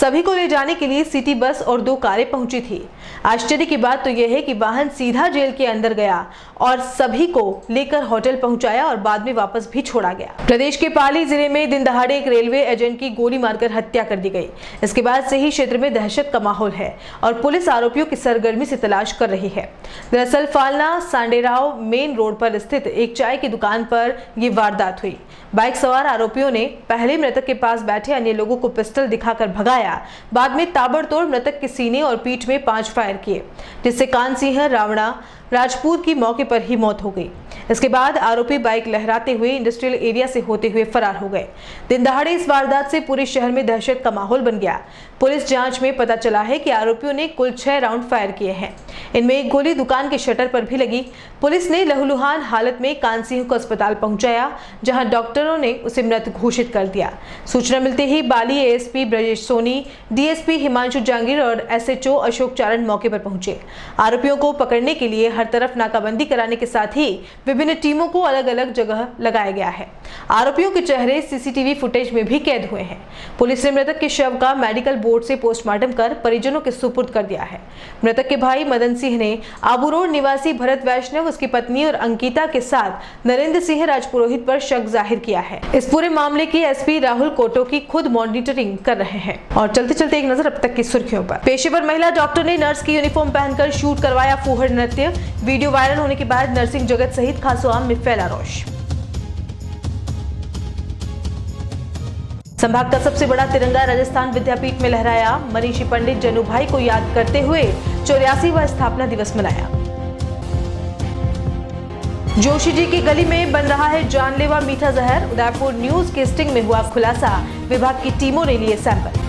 सभी को ले जाने के लिए सिटी बस और 2 कारें पहुंची थी। आश्चर्य की बात तो यह है कि वाहन सीधा जेल के अंदर गया और सभी को लेकर होटल पहुंचाया और बाद में वापस भी छोड़ा गया। प्रदेश के पाली जिले में दिन दहाड़े एक रेलवे एजेंट की गोली मारकर हत्या कर दी गई। इसके बाद से ही क्षेत्र में दहशत का माहौल है और पुलिस आरोपियों की सरगर्मी से तलाश कर रही है। दरअसल फालना सांडेराव मेन रोड पर स्थित एक चाय की दुकान पर यह वारदात हुई। बाइक सवार आरोपी आरोपियों ने पहले मृतक के पास बैठे अन्य लोगों को पिस्टल दिखाकर भगाया। बाद में ताबड़तोड़ मृतक के सीने और पीठ में 5 फायर किए, जिससे कान सिंह रावणा राजपूत की मौके पर ही मौत हो गई। इसके बाद आरोपी बाइक लहराते हुए इंडस्ट्रियल एरिया से होते हुए फरार हो गए। दिन दहाड़े इस वारदात से पूरे शहर में दहशत का माहौल बन गया। पुलिस जांच में पता चला है कि आरोपियों ने कुल 6 राउंड फायर किए हैं। इनमें एक गोली दुकान के शटर पर भी लगी। पुलिस ने लहूलुहान हालत में कान सिंह को अस्पताल पहुंचाया, जहां डॉक्टरों ने उसे मृत घोषित कर दिया। सूचना मिलते ही बाली एएसपी ब्रजेश सोनी, डीएसपी हिमांशु जांगीर और एसएचओ अशोक चारण मौके पर पहुंचे। आरोपियों को पकड़ने के लिए हर तरफ नाकाबंदी कराने के साथ ही विभिन्न टीमों को अलग अलग जगह लगाया गया है। आरोपियों के चेहरे सीसीटीवी फुटेज में भी कैद हुए हैं। पुलिस ने मृतक के शव का मेडिकल बोर्ड से पोस्टमार्टम कर परिजनों के सुपुर्द कर दिया है। मृतक के भाई मदन सिंह ने आबू रोड निवासी भरत वैष्णव, उसकी पत्नी और अंकिता के साथ नरेंद्र सिंह राजपुरोहित पर शक जाहिर किया है। इस पूरे मामले की एसपी राहुल कोटो की खुद मॉनिटरिंग कर रहे हैं। और चलते चलते एक नजर अब तक की सुर्खियों पर। पेशेवर महिला डॉक्टर ने नर्स की यूनिफॉर्म पहनकर शूट करवाया फूहड़ नृत्य। वीडियो वायरल होने के बाद नर्सिंग जगत सहित खासोआम में फैला रोष। संभाग का सबसे बड़ा तिरंगा राजस्थान विद्यापीठ में लहराया। मनीषी पंडित जनुभाई को याद करते हुए 84वां स्थापना दिवस मनाया। जोशी जी की गली में बन रहा है जानलेवा मीठा जहर। उदयपुर न्यूज के स्टिंग में हुआ खुलासा। विभाग की टीमों ने लिए सैंपल।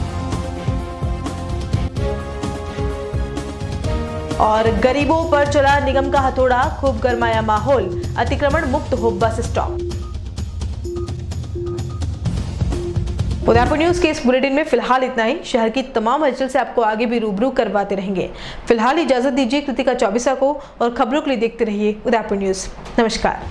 और गरीबों पर चला निगम का हथौड़ा, खूब गरमाया माहौल। अतिक्रमण मुक्त हो बस स्टॉप। उदयपुर न्यूज के इस बुलेटिन में फिलहाल इतना ही। शहर की तमाम हलचल से आपको आगे भी रूबरू करवाते रहेंगे। फिलहाल इजाजत दीजिए कृतिका चौबीसा को, और खबरों के लिए देखते रहिए उदयपुर न्यूज। नमस्कार।